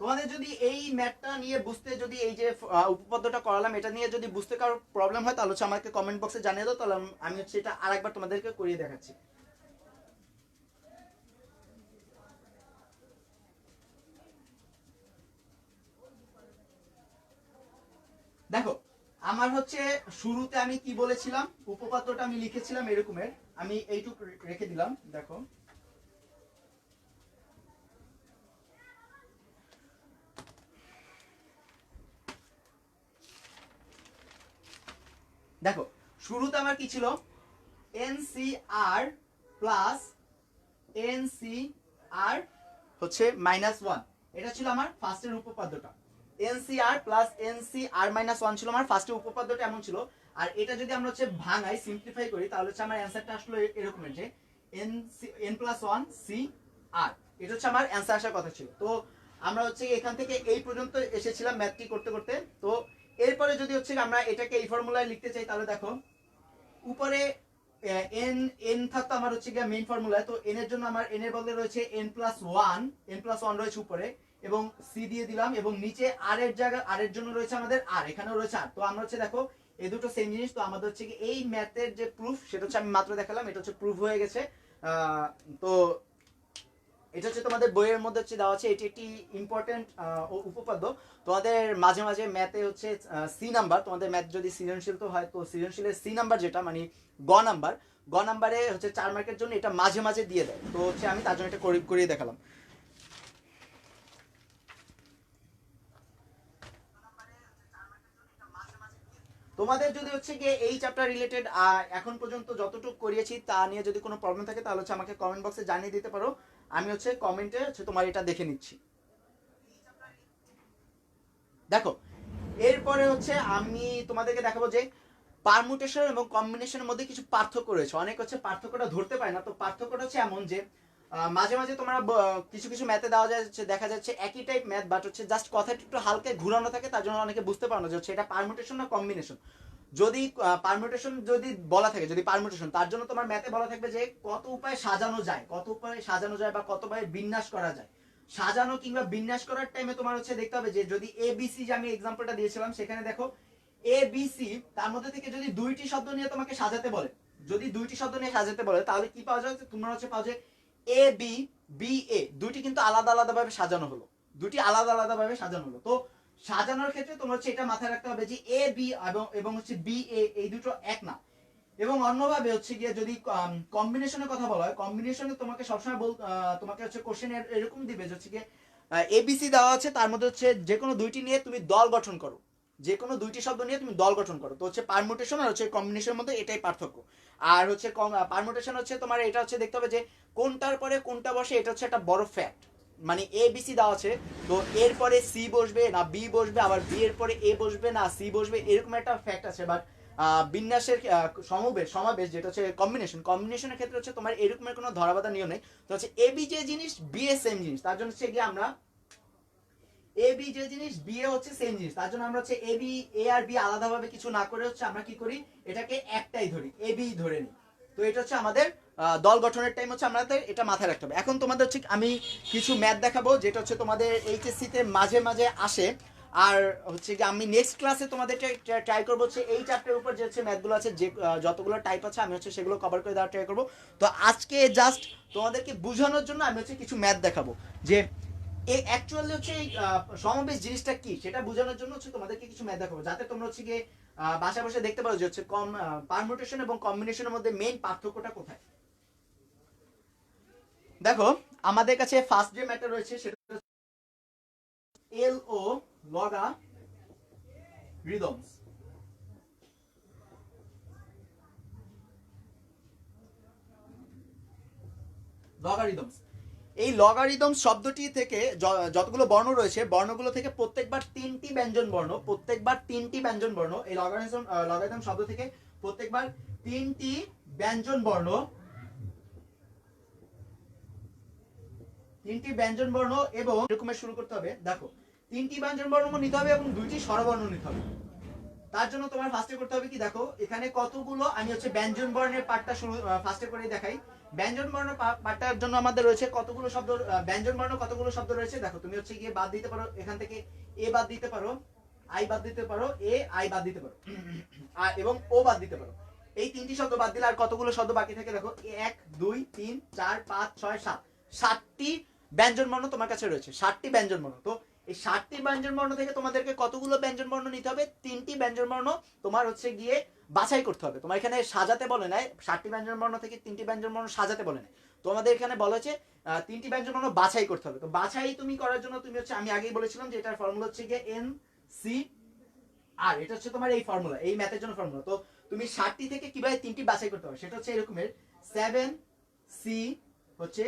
তোমাদের যদি এই ম্যাথটা নিয়ে বুঝতে, যদি এই যে উপপাদ্যটা করালাম এটা নিয়ে যদি বুঝতে কারো প্রবলেম হয়, তাহলে হচ্ছে আমাকে কমেন্ট বক্সে জানিয়ে দাও, তাহলে আমি হচ্ছে এটা আরেকবার তোমাদেরকে করিয়ে দেখাচ্ছি। দেখো আমার হচ্ছে শুরুতে আমি কি বলেছিলাম, উপপাদ্যটা আমি লিখেছিলাম এরকমের, আমি এইটুকু রেখে দিলাম। দেখো দেখো শুরুতে আমার কি ছিল, NCR প্লাস NCR হচ্ছে -1, এটা ছিল আমার ফার্স্টের উপপাদ্যটা। NCR প্লাস NCR -1 ছিল আমার ফার্স্টের উপপাদ্যটা, এমন ছিল। আর এটা যদি আমরা হচ্ছে ভাঙাই, সিম্পলিফাই করি, তাহলে হচ্ছে আমার অ্যান্সারটা আসলে এরকমের যে n+1 CR, এটা হচ্ছে আমার অ্যান্সার আসার কথা ছিল। তো আমরা হচ্ছে এখান থেকে এই পর্যন্ত এসেছিলাম ম্যাথটি করতে করতে। তো এরপরে যদি হচ্ছে আমরা এটাকে এই ফর্মুলায় লিখতে চাই, তাহলে দেখো উপরে n থাকতো আমার হচ্ছে গিয়ে মেইন ফর্মুলায়, তো n এর জন্য আমার n এর বদলে রয়েছে n+1 রয়েছে উপরে, এবং c দিয়ে দিলাম, এবং নিচে r এর জায়গা r এর জন্য রয়েছে আমাদের r, এখানেও রয়েছে r। তো আমরা হচ্ছে দেখো এই দুটো সেম জিনিস, তো আমাদের হচ্ছে কি এই ম্যাথের যে প্রুফ, সেটা হচ্ছে আমি মাত্র দেখালাম, এটা হচ্ছে প্রুফ হয়ে গেছে। তো এটা হচ্ছে তোমাদের বইয়ের মধ্যে হচ্ছে দেওয়া আছে, এটি একটি ইম্পর্টেন্ট উপপাদ্য। তোমাদের মাঝে মাঝে ম্যাথে হচ্ছে সি নাম্বার, তোমাদের ম্যাথ যদি সৃজনশীল তো হয়, তো সৃজনশীলের সি নাম্বার যেটা মানে গ নাম্বারে হচ্ছে 4 মার্কের জন্য এটা মাঝে মাঝে দিয়ে দেয়। তো হচ্ছে আমি তার জন্য এটা করিয়ে দেখালাম। তোমাদের যদি হচ্ছে গিয়ে এই চ্যাপ্টার রিলেটেড এখন পর্যন্ত যতটুকু করিয়েছি তা নিয়ে যদি কোনো প্রবলেম থাকে, তাহলে হচ্ছে আমাকে কমেন্ট বক্সে জানিয়ে দিতে পারো, আমি হচ্ছে কমেন্টে হচ্ছে তোমার এটা দেখে নিচ্ছি। দেখো এরপরে হচ্ছে আমি তোমাদেরকে দেখাবো যে পারমুটেশন এবং কম্বিনেশনের মধ্যে কিছু পার্থক্য রয়েছে। অনেক হচ্ছে পার্থক্যটা ধরতে পারে না। তো পার্থক্যটা হচ্ছে এমন যে মাঝে মাঝে তোমরা কিছু কিছু ম্যাথে দেওয়া যাচ্ছে, দেখা যাচ্ছে একই টাইপ ম্যাথ, বাট হচ্ছে জাস্ট কথাটা একটু হালকা ঘুরানো থাকে, তার জন্য অনেকে বুঝতে পারো না যে হচ্ছে এটা পারমুটেশন না কম্বিনেশন। যদি পারমুটেশন যদি বলা থাকে, যদি পারমুটেশন, তার জন্য তোমার ম্যাথে বলা থাকবে যে কত উপায়ে সাজানো যায়, বা কত উপায়ে বিন্যাস করা যায়। সাজানো কিংবা বিন্যাস করার টাইমে তোমার হচ্ছে দেখতে হবে যে যদি ABC, যে আমি এক্সাম্পলটা দিয়েছিলাম, সেখানে দেখো ABC তার মধ্যে থেকে যদি দুইটি শব্দ নিয়ে তোমাকে সাজাতে বলে, তাহলে কি পাওয়া যায়, তোমরা হচ্ছে পাওয়া যায় AB BA, দুইটি কিন্তু আলাদা আলাদা ভাবে সাজানো হলো, তো সাজানোর ক্ষেত্রে তোমার হচ্ছে এটা মাথায় রাখতে হবে যে AB এবং হচ্ছে BA এই দুটো এক না। এবং অন্যভাবে হচ্ছে গিয়ে যদি কম্বিনেশনের কথা বলা হয়, কম্বিনেশনে তোমাকে সবসময় তোমাকে হচ্ছে কোশ্চেন এরকম দিবে যে হচ্ছে গিয়ে ABC দেওয়া আছে, তার মধ্যে হচ্ছে যে কোনো দুইটি নিয়ে তুমি দল গঠন করো, যে কোনো দুইটি শব্দ নিয়ে তুমি দল গঠন করো। তো হচ্ছে পারমুটেশন আর হচ্ছে কম্বিনেশনের মধ্যে এটাই পার্থক্য। আর হচ্ছে পারমুটেশন হচ্ছে তোমার এটা হচ্ছে দেখতে হবে যে কোনটার পরে কোনটা বসে, এটা হচ্ছে একটা বড় ফ্যাক্ট। মানে ABC দেওয়া আছে, তো এরপরে C বসবে না B বসবে, আবার B এর পরে A বসবে না C বসবে, এরকম একটা ফ্যাক্ট আছে। বাট বিন্যাসের সমাবেশ যেটা হচ্ছে কম্বিনেশনের ক্ষেত্রে হচ্ছে তোমার এরকমের কোনো ধরাবাধা নিয়ম নেই। তো হচ্ছে AB যে জিনিস BA সেম জিনিস, তার জন্য হচ্ছে গিয়ে আমরা AB যে জিনিস BA হচ্ছে সেম জিনিস, তার জন্য আমরা হচ্ছে A আর B আলাদাভাবে কিছু না করে হচ্ছে আমরা কি করি, এটাকে একটাই ধরি, AB ধরে নিই। তো এটা হচ্ছে আমাদের দল গঠনের টাইম হচ্ছে আমাদের এটা মাথায় রাখতে হবে। এখন তোমাদের হচ্ছে আমি কিছু ম্যাথ দেখাবো, যেটা হচ্ছে তোমাদের এইচএসসি তে মাঝে মাঝে আসে। আর হচ্ছে কি আমি নেক্সট ক্লাসে তোমাদের ট্রাই করবো হচ্ছে এই চ্যাপ্টারের উপর যে হচ্ছে ম্যাথগুলো আছে, যে যতগুলো টাইপ আছে আমি হচ্ছে সেগুলো কভার করে দেওয়ার ট্রাই করবো। তো আজকে জাস্ট তোমাদেরকে বোঝানোর জন্য আমি হচ্ছে কিছু ম্যাথ দেখাবো, যে এই অ্যাকচুয়ালি হচ্ছে এই সমাবেশ জিনিসটা কি সেটা বোঝানোর জন্য হচ্ছে তোমাদেরকে কিছু ম্যাথ দেখাবো, যাতে তোমরা হচ্ছে গিয়ে বাসা বসে দেখতে পারো যে হচ্ছে পারমুটেশন এবং কম্বিনেশনের মধ্যে মেইন পার্থক্যটা কোথায়। দেখো আমাদের কাছে ফার্স্ট যে ম্যাথটা রয়েছে সেটা এল ও লগা রিদমস। লগারিদমস, এই লগারিদম শব্দটি থেকে যতগুলো বর্ণ রয়েছে বর্ণগুলো থেকে প্রত্যেকবার তিনটি ব্যঞ্জন বর্ণ, এই লগারিদম শব্দ থেকে প্রত্যেকবার তিনটি ব্যঞ্জন বর্ণ, এবং এরকমের শুরু করতে হবে। দেখো তিনটি ব্যঞ্জন বর্ণ নিতে হবে এবং দুইটি স্বরবর্ণ নিতে হবে। তার জন্য তোমার ফার্স্টে করতে হবে কি, দেখো এখানে কতগুলো, আমি হচ্ছে ব্যঞ্জন বর্ণের পার্টটা শুরু ফার্স্টে করে দেখাই। ব্যঞ্জন বর্ণ পার্টটার জন্য আমাদের রয়েছে কতগুলো শব্দ, ব্যঞ্জন বর্ণ কতগুলো শব্দ রয়েছে। দেখো তুমি হচ্ছে গিয়ে বাদ দিতে পারো, এখান থেকে এ বাদ দিতে পারো, আই বাদ দিতে পারো, এ আই বাদ দিতে পারো, আর এবং ও বাদ দিতে পারো। এই তিনটি শব্দ বাদ দিলে আর কতগুলো শব্দ বাকি থাকে, দেখো 1 2 3 4 5 6 7, 7টি ব্যঞ্জন বর্ণ তোমার কাছে রয়েছে, 7টি ব্যঞ্জন বর্ণ। তো এই 7টি ব্যঞ্জন বর্ণ থেকে তোমাদেরকে কতগুলো ব্যঞ্জন বর্ণ নিতে হবে, 3টি ব্যঞ্জন বর্ণ তোমার হচ্ছে গিয়ে বাছাই করতে হবে। তোমার এখানে সাজাতে বলে নাই, 7টি ব্যঞ্জন বর্ণ থেকে 3টি ব্যঞ্জন বর্ণ সাজাতে বলে নাই, তোমাদের এখানে বলা হচ্ছে 3টি ব্যঞ্জন বর্ণ বাছাই করতে হবে। তো বাছাই তুমি করার জন্য তুমি হচ্ছে, আমি আগেই বলেছিলাম যে এটার ফর্মুলা হচ্ছে গিয়ে এন সি আর, এটা হচ্ছে তোমার এই ফর্মুলা, এই ম্যাথের জন্য ফর্মুলা। তো তুমি 7টি থেকে কিভাবে 3টি বাছাই করতে হবে সেটা হচ্ছে এরকমের 7 সি হচ্ছে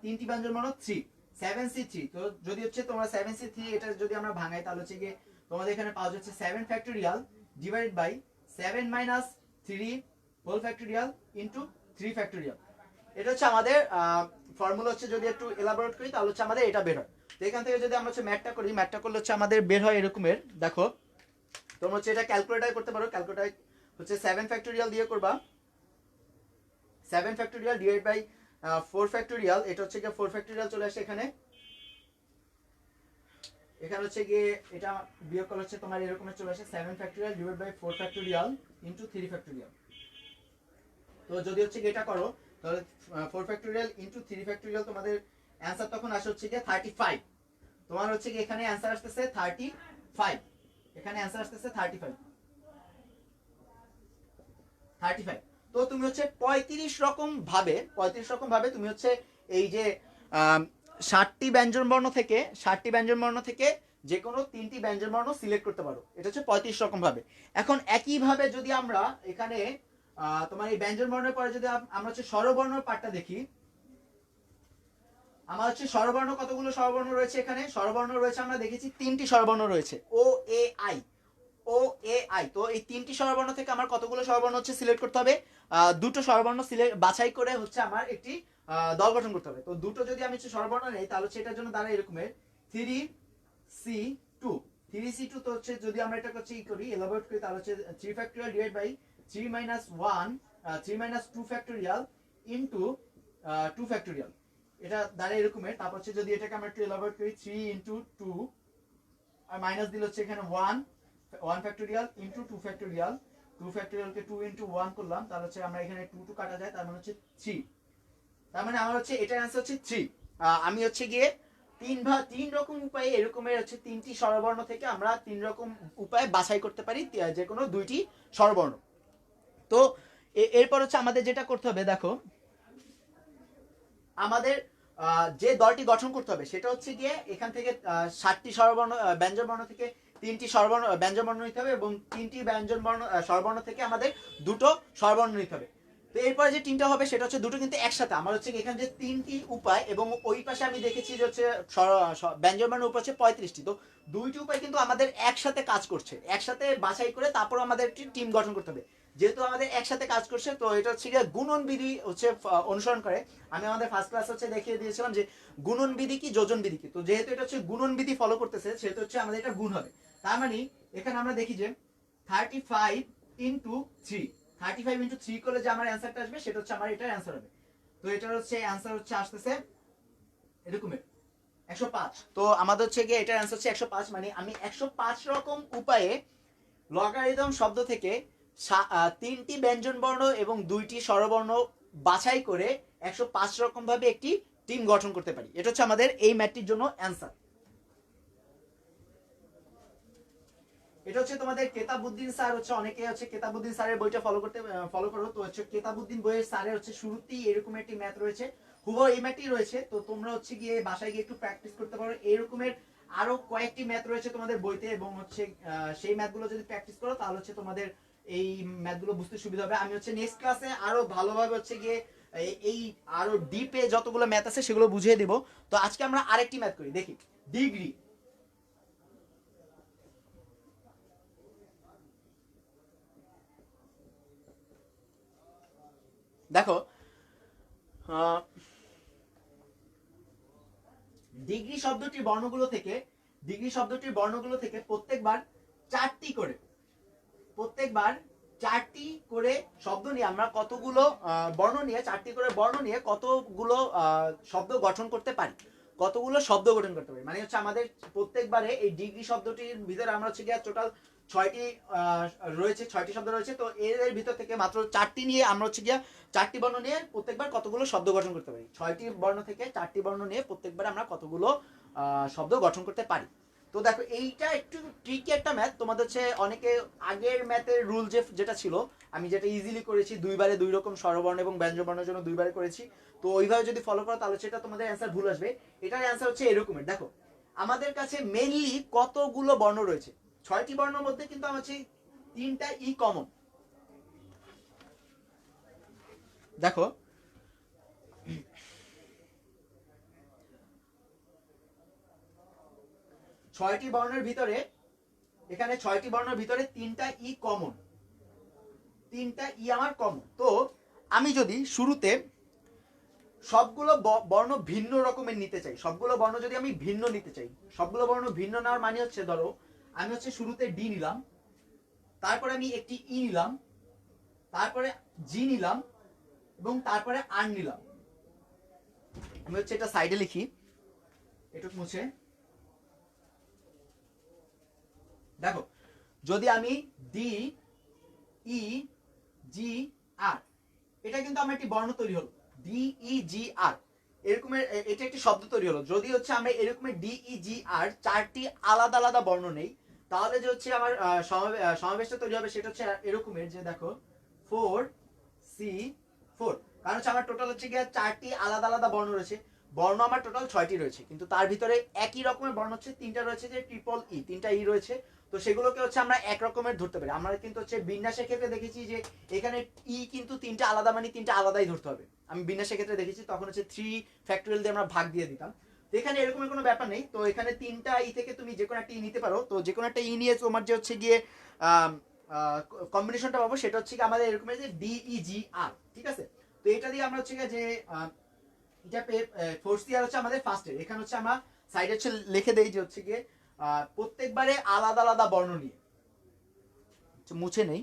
3টি ব্যঞ্জন বর্ণ 3, 7C3। তো যদি হচ্ছে তোমরা 7C3 এটা যদি আমরা ভাঙাই তাহলে হচ্ছে গিয়ে তোমাদের এখানে পাওয়া যাচ্ছে 7 factorial divided by 7 minus 3 whole factorial into 3 factorial. এটা হচ্ছে আমাদের ফর্মুলা। হচ্ছে যদি একটু এলাবোরেট করি তাহলে হচ্ছে আমাদের এটা বের হয়। তো এখান থেকে যদি আমরা হচ্ছে ম্যাথটা করি, ম্যাথটা করলে হচ্ছে আমাদের বের হয় এরকমের। দেখো তোমরা হচ্ছে এটা ক্যালকুলেটর করতে পারো, ক্যালকুলেটর হচ্ছে 7 ফ্যাক্টোরিয়াল দিয়ে করবা, 7 ফ্যাক্টোরিয়াল ডিভাইড বাই 4 ফ্যাক্টোরিয়াল, এটা হচ্ছে গিয়ে 4 ফ্যাক্টোরিয়াল চলে আসে এখানে। এখানে হচ্ছে গিয়ে এটা বিয়োগ করলে হচ্ছে তোমার এরকম চলে আসে 7 factorial divide by 4 factorial into 3 factorial. তো যদি হচ্ছে গিয়ে এটা করো তাহলে 4 ফ্যাক্টোরিয়াল ইনটু 3 ফ্যাক্টোরিয়াল তোমাদের অ্যানসার তখন আসে হচ্ছে গিয়ে 35। তোমার হচ্ছে গিয়ে এখানে অ্যানসার আসতেছে 35, এখানে অ্যানসার আসতেছে 35। তো তুমি হচ্ছে 35 রকম ভাবে তুমি হচ্ছে এই যে 7টি ব্যঞ্জন বর্ণ থেকে যে কোনো 3টি ব্যঞ্জন বর্ণ সিলেক্ট করতে পারো। এটা হচ্ছে 35 রকম ভাবে। এখন একই ভাবে যদি আমরা এখানে তোমার এই ব্যঞ্জন বর্ণের পরে যদি আমরা হচ্ছে স্বরবর্ণের পার্টটা দেখি, আমার হচ্ছে স্বরবর্ণ কতগুলো স্বরবর্ণ রয়েছে, এখানে স্বরবর্ণ রয়েছে আমরা দেখেছি 3টি স্বরবর্ণ রয়েছে, ও এ আই। তো এই 3টি স্বরবর্ণ থেকে আমার কতগুলো স্বরবর্ণ হচ্ছে সিলেক্ট করতে হবে, দুটো স্বরবর্ণ বাছাই করে হচ্ছে আমার একটি দল গঠন করতে হবে। তো দুটো যদি আমি হচ্ছে স্বরবর্ণ নেই তাহলে হচ্ছে এটার জন্য দাঁড়ায় এরকমের 3C2। তো হচ্ছে যদি আমরা এটা হচ্ছে করি এলাবোরেট করি তাহলে হচ্ছে 3 factorial divide by 3 minus 2 factorial into 2 factorial, এটা দাঁড়ায় এরকমের। তারপর হচ্ছে যদি এটাকে আমরা একটু এলাবোরেট করি 3 ইনটু 2 আর মাইনাস দিলে হচ্ছে এখানে 1 ফ্যাক্টোরিয়াল ইনটু 2 ফ্যাক্টোরিয়াল, 2 ফ্যাক্টোরিয়ালকে 2 ইনটু 1 করলাম তাহলে হচ্ছে আমরা এখানে 2 কাটা যায়, তার মানে হচ্ছে 3। তার মানে আমার হচ্ছে এটার অ্যান্সার হচ্ছে 3। আমি হচ্ছে গিয়ে 3 রকম উপায়ে এরকমের হচ্ছে 3টি স্বরবর্ণ থেকে আমরা 3 রকম উপায়ে বাছাই করতে পারি যে কোনো 2টি স্বরবর্ণ। তো এরপর হচ্ছে আমাদের যেটা করতে হবে, দেখো আমাদের যে দলটি গঠন করতে হবে সেটা হচ্ছে গিয়ে এখান থেকে 7টি স্বরবর্ণ ব্যঞ্জন বর্ণ থেকে 3টি স্বরবর্ণ ব্যঞ্জন বর্ণ নিতে হবে এবং 3টি ব্যঞ্জন বর্ণ স্বরবর্ণ থেকে আমাদের দুটো স্বরবর্ণ নিতে হবে। তো এরপরে যে 3টা হবে সেটা হচ্ছে দুটো কিন্তু একসাথে। আমার হচ্ছে এখানে যে 3টি উপায় এবং ওই পাশে আমি দেখেছি যে হচ্ছে ব্যঞ্জন বর্ণের উপায় হচ্ছে 35টি। তো দুইটি উপায় কিন্তু আমাদের একসাথে কাজ করছে, একসাথে বাছাই করে তারপর আমাদের একটি টিম গঠন করতে হবে। যেহেতু আমাদের একসাথে কাজ করছে তো এটা হচ্ছে গিয়ে গুণন বিধি হচ্ছে অনুসরণ করে। আমি আমাদের ফার্স্ট ক্লাস হচ্ছে দেখিয়ে দিয়েছিলাম যে গুণন বিধি কি যোজন বিধি কি। তো যেহেতু এটা হচ্ছে গুণন বিধি ফলো করতেছে সেহেতু হচ্ছে আমাদের এটা গুণ হবে। তার মানে এখানে আমরা দেখি যে 35 ইনটু 3, 35 ইনটু 3 করলে যে আমার অ্যান্সারটা আসবে সেটা হচ্ছে আমার এটার অ্যান্সার হবে। তো এটার হচ্ছে অ্যান্সার হচ্ছে আসতেছে এরকমের 105। তো আমাদের হচ্ছে গিয়ে এটার অ্যান্সার হচ্ছে 105, মানে আমি 105 রকম উপায়ে লগারিদম শব্দ থেকে 3টি ব্যঞ্জন বর্ণ এবং 2টি স্বরবর্ণ বাছাই করে 105 রকম ভাবে একটি টিম গঠন করতে পারি। এটা হচ্ছে আমাদের এই ম্যাথটির জন্য অ্যান্সার। এটা হচ্ছে তোমাদের কেতাবউদ্দিন স্যার হচ্ছে, অনেকে হচ্ছে কেতাবউদ্দিন স্যারের বইটা ফলো করো। তো হচ্ছে কেতাবউদ্দিন বইয়ের স্যারের হচ্ছে শুরুতেই এরকম একটি ম্যাথ রয়েছে, হুবহু এই ম্যাথই রয়েছে। তো তোমরা হচ্ছে গিয়ে বাসায় গিয়ে একটু প্র্যাকটিস করতে পারো। এরকমের আরো কয়েকটি ম্যাথ রয়েছে তোমাদের বইতে, এবং হচ্ছে সেই ম্যাথগুলো যদি প্র্যাকটিস করো তাহলে হচ্ছে তোমাদের এই ম্যাথগুলো বুঝতে সুবিধা হবে। আমি হচ্ছে নেক্সট ক্লাসে আরো ভালোভাবে হচ্ছে গিয়ে এই আরো ডিপে যতগুলো ম্যাথ আছে সেগুলো বুঝিয়ে দিব। তো আজকে আমরা আরেকটি ম্যাথ করি, দেখি ডিগ্রি। দেখো ডিগ্রি শব্দটির বর্ণগুলো থেকে প্রত্যেকবার চারটি করে শব্দ নিয়ে আমরা কতগুলো বর্ণ নিয়ে, চারটি করে বর্ণ নিয়ে কতগুলো শব্দ গঠন করতে পারি, মানে হচ্ছে আমাদের প্রত্যেকবারে এই ডিগ্রি শব্দটির ভিতরে আমরা হচ্ছে গিয়ে টোটাল 6টি শব্দ রয়েছে। তো এর ভিতর থেকে মাত্র 4টি নিয়ে আমরা হচ্ছে গিয়ে 4টি বর্ণ নিয়ে প্রত্যেকবার কতগুলো শব্দ গঠন করতে পারি। 6টি বর্ণ থেকে 4টি বর্ণ নিয়ে প্রত্যেকবার আমরা কতগুলো শব্দ গঠন করতে পারি। তো দেখো এইটা একটু ট্রিকি একটা ম্যাথ। তোমাদের হচ্ছে অনেকে আগের ম্যাথের রুল যেটা ছিল, আমি যেটা ইজিলি করেছি, 2বারে 2 রকম স্বরবর্ণ এবং ব্যঞ্জনবর্ণের জন্য 2বারে করেছি। তো ওইভাবে যদি ফলো করো তাহলে সেটা তোমাদের অ্যান্সার ভুল আসবে। এটার অ্যান্সার হচ্ছে এরকমের। দেখো আমাদের কাছে মেইনলি কতগুলো বর্ণ রয়েছে, 6টি বর্ণের মধ্যে কিন্তু আমার হচ্ছে 3টা ই কমন। দেখো ছয়টি বর্ণের ভিতরে 3টা ই কমন, 3টা ই আমার কমন। তো আমি যদি শুরুতে সবগুলো বর্ণ ভিন্ন রকমের নিতে চাই, সবগুলো বর্ণ ভিন্ন নেওয়ার মানে হচ্ছে, ধরো আমি হচ্ছে শুরুতে ডি নিলাম, তারপরে আমি একটি ই নিলাম, তারপরে জি নিলাম, এবং তারপরে আর নিলাম। আমি হচ্ছে এটা সাইডে লিখি, এটুক মুছে। দেখো যদি আমি ডি ই জি আর, এটা কিন্তু আমার একটি বর্ণ তৈরি হলো, ডি ই জি আর, এরকমের এটা একটি শব্দ তৈরি হলো। যদি হচ্ছে আমরা এরকমের ডি ই জি আর 4টি আলাদা আলাদা বর্ণ নেই, তাহলে যে হচ্ছে আমার সমাবেশটা তৈরি হবে সেটা হচ্ছে এরকমের, যে দেখো 4C4, কারণ হচ্ছে আমার টোটাল হচ্ছে গিয়ে 4টি আলাদা আলাদা বর্ণ রয়েছে। বর্ণ আমার টোটাল 6টি রয়েছে, কিন্তু তার ভিতরে একই রকমের বর্ণ হচ্ছে 3টা রয়েছে, যে ট্রিপল ই, 3টা ই রয়েছে। তো সেগুলোকে হচ্ছে আমরা এক রকমের ধরতে পারি। আমরা কিন্তু হচ্ছে বিন্যাসের ক্ষেত্রে দেখেছি যে এখানে ই কিন্তু 3টা আলাদা, মানে 3টা আলাদাই ধরতে হবে। আমি বিন্যাসের ক্ষেত্রে দেখেছি তখন হচ্ছে 3 ফ্যাক্টোরিয়াল দিয়ে আমরা ভাগ দিয়ে দিতাম। তো এখানে এরকমের কোনো ব্যাপার নেই। তো এখানে 3টা ই থেকে তুমি যে কোনো একটা ই নিতে পারো। তো যে কোনো একটা ই নিয়ে তোমার যে হচ্ছে গিয়ে কম্বিনেশনটা পাবো সেটা হচ্ছে কি আমাদের এরকমের যে ডি ই জি আর, ঠিক আছে। তো এটা দিয়ে আমরা হচ্ছে যে এটা ফোর্স ইয়ার হচ্ছে আমাদের ফার্স্টের, এখানে হচ্ছে আমরা সাইডে হচ্ছে লিখে দেই যে হচ্ছে গিয়ে প্রত্যেকবারে আলাদা আলাদা বর্ণ নিয়ে, মুছে নেই,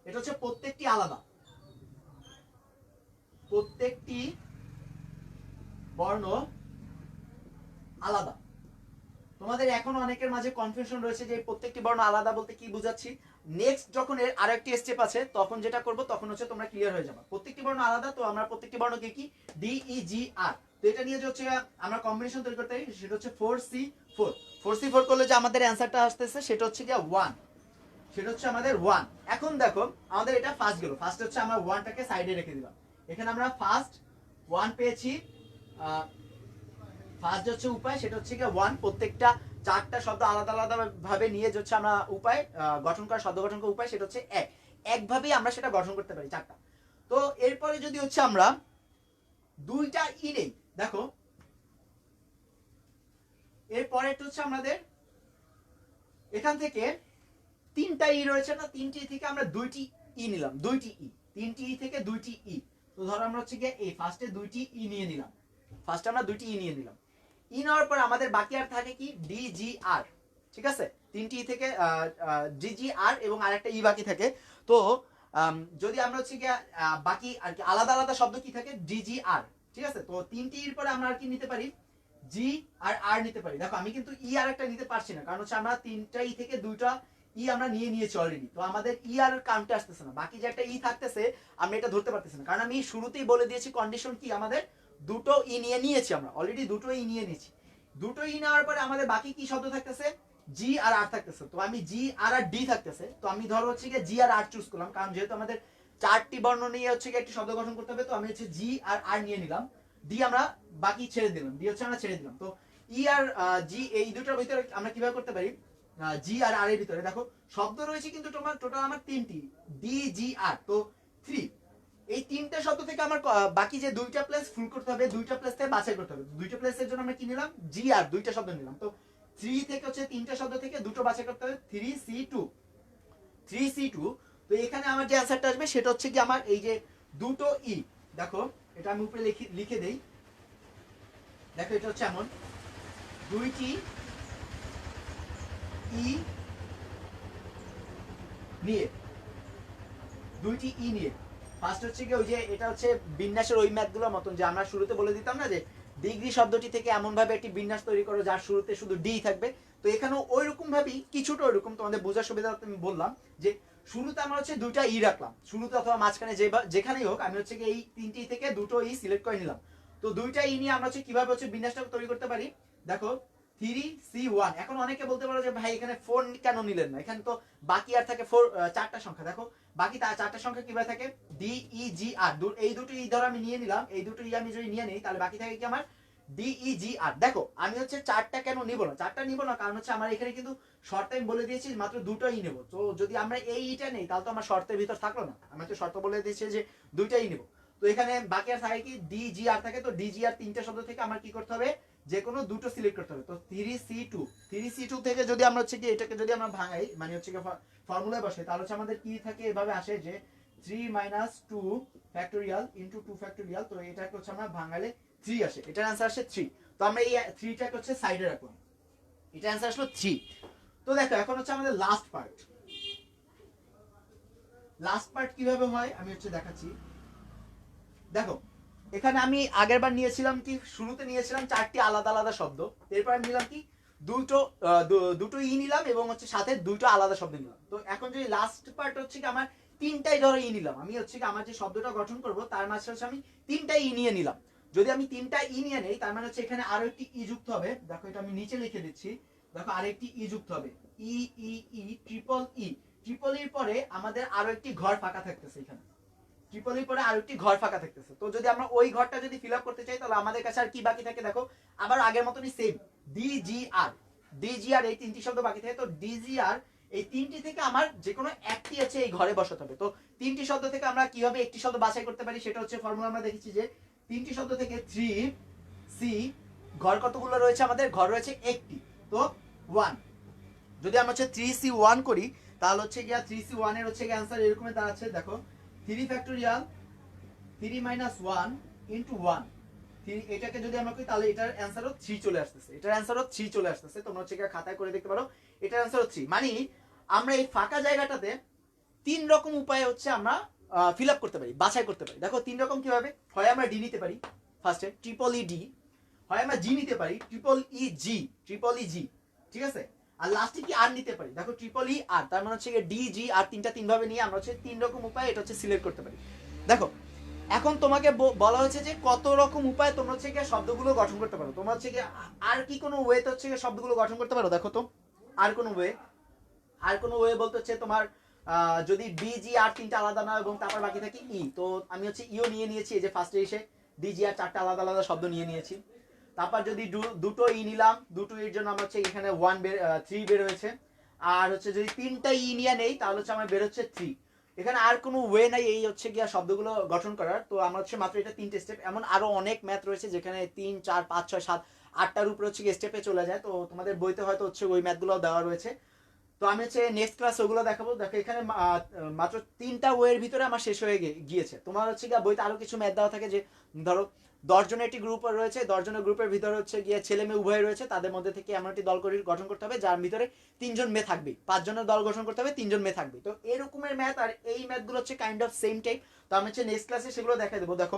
এটা হচ্ছে প্রত্যেকটি আলাদা, প্রত্যেকটি বর্ণ আলাদা। তোমাদের এখন অনেকের মাঝে কনফিউশন রয়েছে যে প্রত্যেকটি বর্ণ আলাদা বলতে কি বুঝাচ্ছি। নেক্সট যখন এর আরেকটি স্টেপ আছে তখন যেটা করব, তখন হচ্ছে তোমরা ক্লিয়ার হয়ে যাবে। প্রত্যেকটি বর্ণ আলাদা, তো আমরা প্রত্যেকটি বর্ণকে কি ডি ই জি আর, তো এটা নিয়ে যে হচ্ছে আমরা কম্বিনেশন তৈরি করতে পারি, সেটা হচ্ছে 4C4। 4C4 করলে যে আমাদের অ্যান্সারটা আসতেছে সেটা হচ্ছে কি 1, সেটা হচ্ছে আমাদের 1। এখন দেখো আমাদের এটা ফার্স্ট গেল, ফার্স্ট হচ্ছে আমরা 1টাকে সাইডে রেখে দিলাম। এখানে আমরা ফার্স্ট 1 পেয়েছি। ফার্স্ট হচ্ছে উপায়, সেটা হচ্ছে কি 1। প্রত্যেকটা 4টা শব্দ আলাদা আলাদা ভাবে নিয়ে হচ্ছে আমরা উপায় গঠন করা, শব্দ গঠন করা উপায়, সেটা হচ্ছে একভাবেই আমরা সেটা গঠন করতে পারি 4টা। তো এরপরে যদি হচ্ছে আমরা 2টা ই নেই, দেখো এরপরে হচ্ছে আমাদের এখান থেকে 3টা ই রয়েছে না, 3টি থেকে আমরা 2টি ই নিলাম, 2টি ই, 3টি ই থেকে 2টি ই। তো ধরো আমরা হচ্ছে গিয়ে এই ফার্স্টে 2টি ই নিয়ে নিলাম, ফার্স্টে আমরা 2টি ই নিয়ে নিলাম। ই নেওয়ার পর আমাদের বাকি আর থাকে কি ডি জি আর, ঠিক আছে। 3টি ই থেকে ডি জি আর এবং আরেকটা ই বাকি থাকে। তো যদি আমরা হচ্ছে গিয়ে বাকি আর কি আলাদা আলাদা শব্দ কি থাকে, ডি জি আর, ঠিক আছে, তো তিনটি ইর পরে আমরা আর কি নিতে পারি, জি আর আর নিতে পারি। দেখো আমি কিন্তু ই আর একটা নিতে পারছি না, কারণ হচ্ছে আমরা তিনটা ই থেকে দুইটা ই আমরা নিয়ে নিয়েছি অলরেডি, তো আমাদের ই আর কাউন্টে আসতেছে না, বাকি যে একটা ই থাকতেছে আমরা এটা ধরতে পারতেছি না, কারণ আমি শুরুতেই বলে দিয়েছি কন্ডিশন কি, আমাদের দুটো ই নিয়ে নিয়েছি, আমরা অলরেডি দুটো ই নিয়ে নিয়েছি। দুটো ই নেওয়ার পরে আমাদের বাকি কি শব্দ থাকতেছে, জি আর আর থাকতেছে, তো আমি জি আর আর ডি থাকতেছে, তো আমি ধরো হচ্ছে গিয়ে জি আর আর চুজ করলাম, কারণ যেহেতু আমাদের চারটি বর্ণ নিয়ে হচ্ছে গিয়ে একটি শব্দ গঠন করতে হবে, তো আমি হচ্ছে জি আর আর নিয়ে নিলাম, ডি আমরা বাকি ছেড়ে দিলাম, ডি হচ্ছে আমরা ছেড়ে দিলাম। তো ই আর জি এই দুটোর ভিতরে আমরা কিভাবে করতে পারি, জি আর আর এর ভিতরে দেখো শব্দ রয়েছে কিন্তু তোমার টোটাল আমার তিনটি, ডি জি আর, তো 3, এই তিনটা শব্দ থেকে আমার বাকি যে দুইটা প্লেস ফুল করতে হবে, দুইটা প্লেস থেকে বাছাই করতে হবে, দুইটা প্লেসের জন্য আমরা কি নিলাম, জি আর দুইটা শব্দ নিলাম, তো 3 থেকে হচ্ছে তিনটা শব্দ থেকে দুটো বাছাই করতে হবে, 3C2, 3C2। তো এখানে আমার যে অ্যান্সারটা আসবে সেটা হচ্ছে কি আমার এই যে দুটো ই, দেখো এটা আমি উপরে লিখে দেই, দেখো এটা হচ্ছে এমন দুইটি ই নিয়ে, দুইটি ই নিয়ে ফার্স্ট হচ্ছে কি ওই যে এটা হচ্ছে বিন্যাসের ওই ম্যাথগুলোর মতন, যে আমরা শুরুতে বলে দিতাম না যে ডিগ্রি শব্দটি থেকে এমন ভাবে একটি বিন্যাস তৈরি করো যার শুরুতে শুধু ডি থাকবে, তো এখানেও ওই রকম ভাবেই কিছুটা ওইরকম তোমাদের বোঝার সুবিধা আমি বললাম যে শুরুতে আমরা হচ্ছে দুইটা ই রাখলাম, শুরুতে অথবা মাঝখানে যেখানেই হোক আমি হচ্ছে কি এই তিনটি থেকে দুটো ই সিলেক্ট করে নিলাম, তো দুইটা ই নিয়ে আমরা হচ্ছে কিভাবে হচ্ছে বিন্যাসটা তৈরি করতে পারি, দেখো 3C1। এখন অনেকে বলতে পারো যে ভাই এখানে 4 কেন নিলেন না, এখানে তো বাকি আর থাকে 4, চারটা সংখ্যা, দেখো বাকি চারটা সংখ্যা কিভাবে থাকে, ডি ই জি আর, এই দুটো ই ধর আমি নিয়ে নিলাম, এই দুটো ই আমি যদি নিয়ে নিই তাহলে বাকি থাকে কি আমার ডি ই জি আর। দেখো আমি হচ্ছে চারটা কেন নিব না, চারটা নিব না কারণ হচ্ছে আমার এখানে কিন্তু শর্তে আমি বলে দিয়েছি মাত্র দুটোই নেব, তো যদি আমরা এই ইটা নেই তাহলে তো আমার শর্তের ভিতর থাকলো না, আমি তো শর্ত বলে দিয়েছি যে দুইটাই নেব, তো এখানে বাকি আর থাকে কি ডি জি আর থাকে, তো ডি জি আর তিনটা শব্দ থেকে আমার কি করতে হবে, যে কোনো দুটো সিলেক্ট করতে হবে, তো 3C2 থেকে যদি আমরা হচ্ছে কি এটাকে যদি আমরা ভাঙাই মানে হচ্ছে কি ফর্মুলায় বসে, তাহলে হচ্ছে আমাদের কি থাকে, এভাবে আসে যে 3 - 2 ফ্যাক্টোরিয়াল ইনটু 2 ফ্যাক্টোরিয়াল, তো এটাকে হচ্ছে আমরা ভাঙালে 3 আসে, এটার অ্যান্সার আসে 3, তো আমরা এই 3টাকে হচ্ছে সাইডে রাখলাম, এটা অ্যান্সার আসলো 3। তো দেখো এখন হচ্ছে আমাদের লাস্ট পার্ট, লাস্ট পার্ট কিভাবে হয় আমি হচ্ছে দেখাচ্ছি, দেখো এখানে আমি আগের বার নিয়েছিলাম কি, শুরুতে নিয়েছিলাম চারটি আলাদা আলাদা শব্দ, এরপর আমি নিলাম কি দুটো দুটো ই নিলাম এবং হচ্ছে সাথে দুটো আলাদা শব্দ নিলাম, তো এখন যদি লাস্ট পার্ট হচ্ছে কি আমার তিনটাই ধরো ই নিলাম, আমি হচ্ছে কি আমার যে শব্দটা গঠন করব তার মাঝে হচ্ছে আমি তিনটাই ই নিয়ে নিলাম, যদি আমি তিনটা ই নিয়ে নেই তার মানে হচ্ছে এখানে আরো একটি ই যুক্ত হবে, দেখো এটা আমি নিচে লিখে দিচ্ছি, দেখো আরেকটি ই যুক্ত হবে, ই ই ই ট্রিপল ই, ট্রিপল ইর পরে আমাদের আরো একটি ঘর ফাঁকা থাকতেছে, এখানে ট্রিপলির পরে আরেকটি ঘর ফাঁকা থাকতেছে, তো যদি আমরা ওই ঘরটা যদি ফিল আপ করতে চাই তাহলে আমাদের কাছে আর কি বাকি থাকে, দেখো আবার আগের মতনই সেম ডিজিআর, ডিজিআর এই তিনটি শব্দ বাকি থাকে, তো ডিজিআর এই তিনটি থেকে আমার যে কোনো একটি আছে এই ঘরে বসাতে হবে, তো তিনটি শব্দ থেকে আমরা কিভাবে একটি শব্দ বাছাই করতে পারি সেটা হচ্ছে ফর্মুলা আমরা দেখেছি যে তিনটি শব্দ থেকে 3C, ঘর কতগুলো রয়েছে আমাদের, ঘর রয়েছে একটি, তো 1, যদি আমরা হচ্ছে 3C1 করি তাহলে হচ্ছে গিয়া 3C1 এর হচ্ছে গিয়া অ্যান্সার এরকমই দাঁড়াচ্ছে, দেখো 3 ফ্যাক্টোরিয়াল 3 - 1 ইনটু 1, এটাকে যদি আমরা করি তাহলে এটার অ্যান্সারও 3 চলে আসতেছে, এটার অ্যান্সারও 3 চলে আসতেছে, তোমরা হচ্ছে খাতায় করে দেখতে পারো, এটার অ্যান্সারও 3, মানে আমরা এই ফাঁকা জায়গাটাতে তিন রকম উপায়ে হচ্ছে আমরা ফিল আপ করতে পারি, বাছাই করতে পারি, দেখো তিন রকম কিভাবে, হয় আমরা ডি নিতে পারি ফার্স্টে ট্রিপল ই ডি, হয় আমরা জি নিতে পারি ট্রিপল ই জি, ট্রিপল ই জি, ঠিক আছে, আর লাস্টে কি আর নিতে পারি, দেখো ট্রিপল ই আর, তার মানে হচ্ছে ডি জি আর তিনটা তিন ভাবে নিয়ে আমরা হচ্ছে তিন রকম উপায় এটা হচ্ছে সিলেক্ট করতে পারি। দেখো এখন তোমাকে বলা হয়েছে যে কত রকম উপায় তোমরা হচ্ছে গিয়ে শব্দগুলো গঠন করতে পারো, তোমরা হচ্ছে গিয়ে আর কি কোনো ওয়েতে হচ্ছে গিয়ে শব্দগুলো গঠন করতে পারো, দেখো তো আর কোনো ওয়ে, আর কোনো ওয়ে বলতে হচ্ছে তোমার যদি ডিজি আর তিনটা আলাদা না এবং তারপর বাকি থাকে ই, তো আমি হচ্ছে ইও নিয়ে নিয়েছি, এই যে ফার্স্টে এসে ডিজি আর চারটা আলাদা আলাদা শব্দ নিয়ে নিয়েছি, তারপর যদি দুটো ই নিলাম, দুটো এর জন্য আমার হচ্ছে এখানে 3 বের হয়েছে, আর হচ্ছে যদি তিনটা ই নিয়ে নেই তাহলে হচ্ছে আমার বের হচ্ছে 3, এখানে আর কোনো ওয়ে নাই এই হচ্ছে গিয়া শব্দগুলো গঠন করার, তো আমরা হচ্ছে মাত্র এটা তিনটে স্টেপ, এমন আরো অনেক ম্যাথ রয়েছে যেখানে 3 4 5 6 7 8টার উপরে হচ্ছে স্টেপে চলে যায়, তো তোমাদের বইতে হয়তো হচ্ছে ওই ম্যাথগুলো দেওয়া রয়েছে, তো আমি হচ্ছে নেক্সট ক্লাস ওগুলো দেখাবো, দেখো এখানে মাত্র তিনটা ওয়ের ভিতরে আমার শেষ হয়ে গিয়েছে, তোমার হচ্ছে গিয়ে বইতে আরো কিছু ম্যাথ দেওয়া থাকে যে ধরো 10 জনের একটি গ্রুপ রয়েছে, 10 জনের গ্রুপের ভিতরে হচ্ছে গিয়ে ছেলে মেয়ে উভয় রয়েছে, তাদের মধ্যে থেকে এমন একটি দল গঠন করতে হবে যার ভিতরে 3জন মেয়ে থাকবে, 5 জনের দল গঠন করতে হবে 3জন মেয়ে থাকবে, তো এরকমের ম্যাথ আর এই ম্যাথগুলো হচ্ছে কাইন্ড অফ সেম টাইপ, তো আমি হচ্ছে নেক্সট ক্লাসে সেগুলো দেখা দেবো। দেখো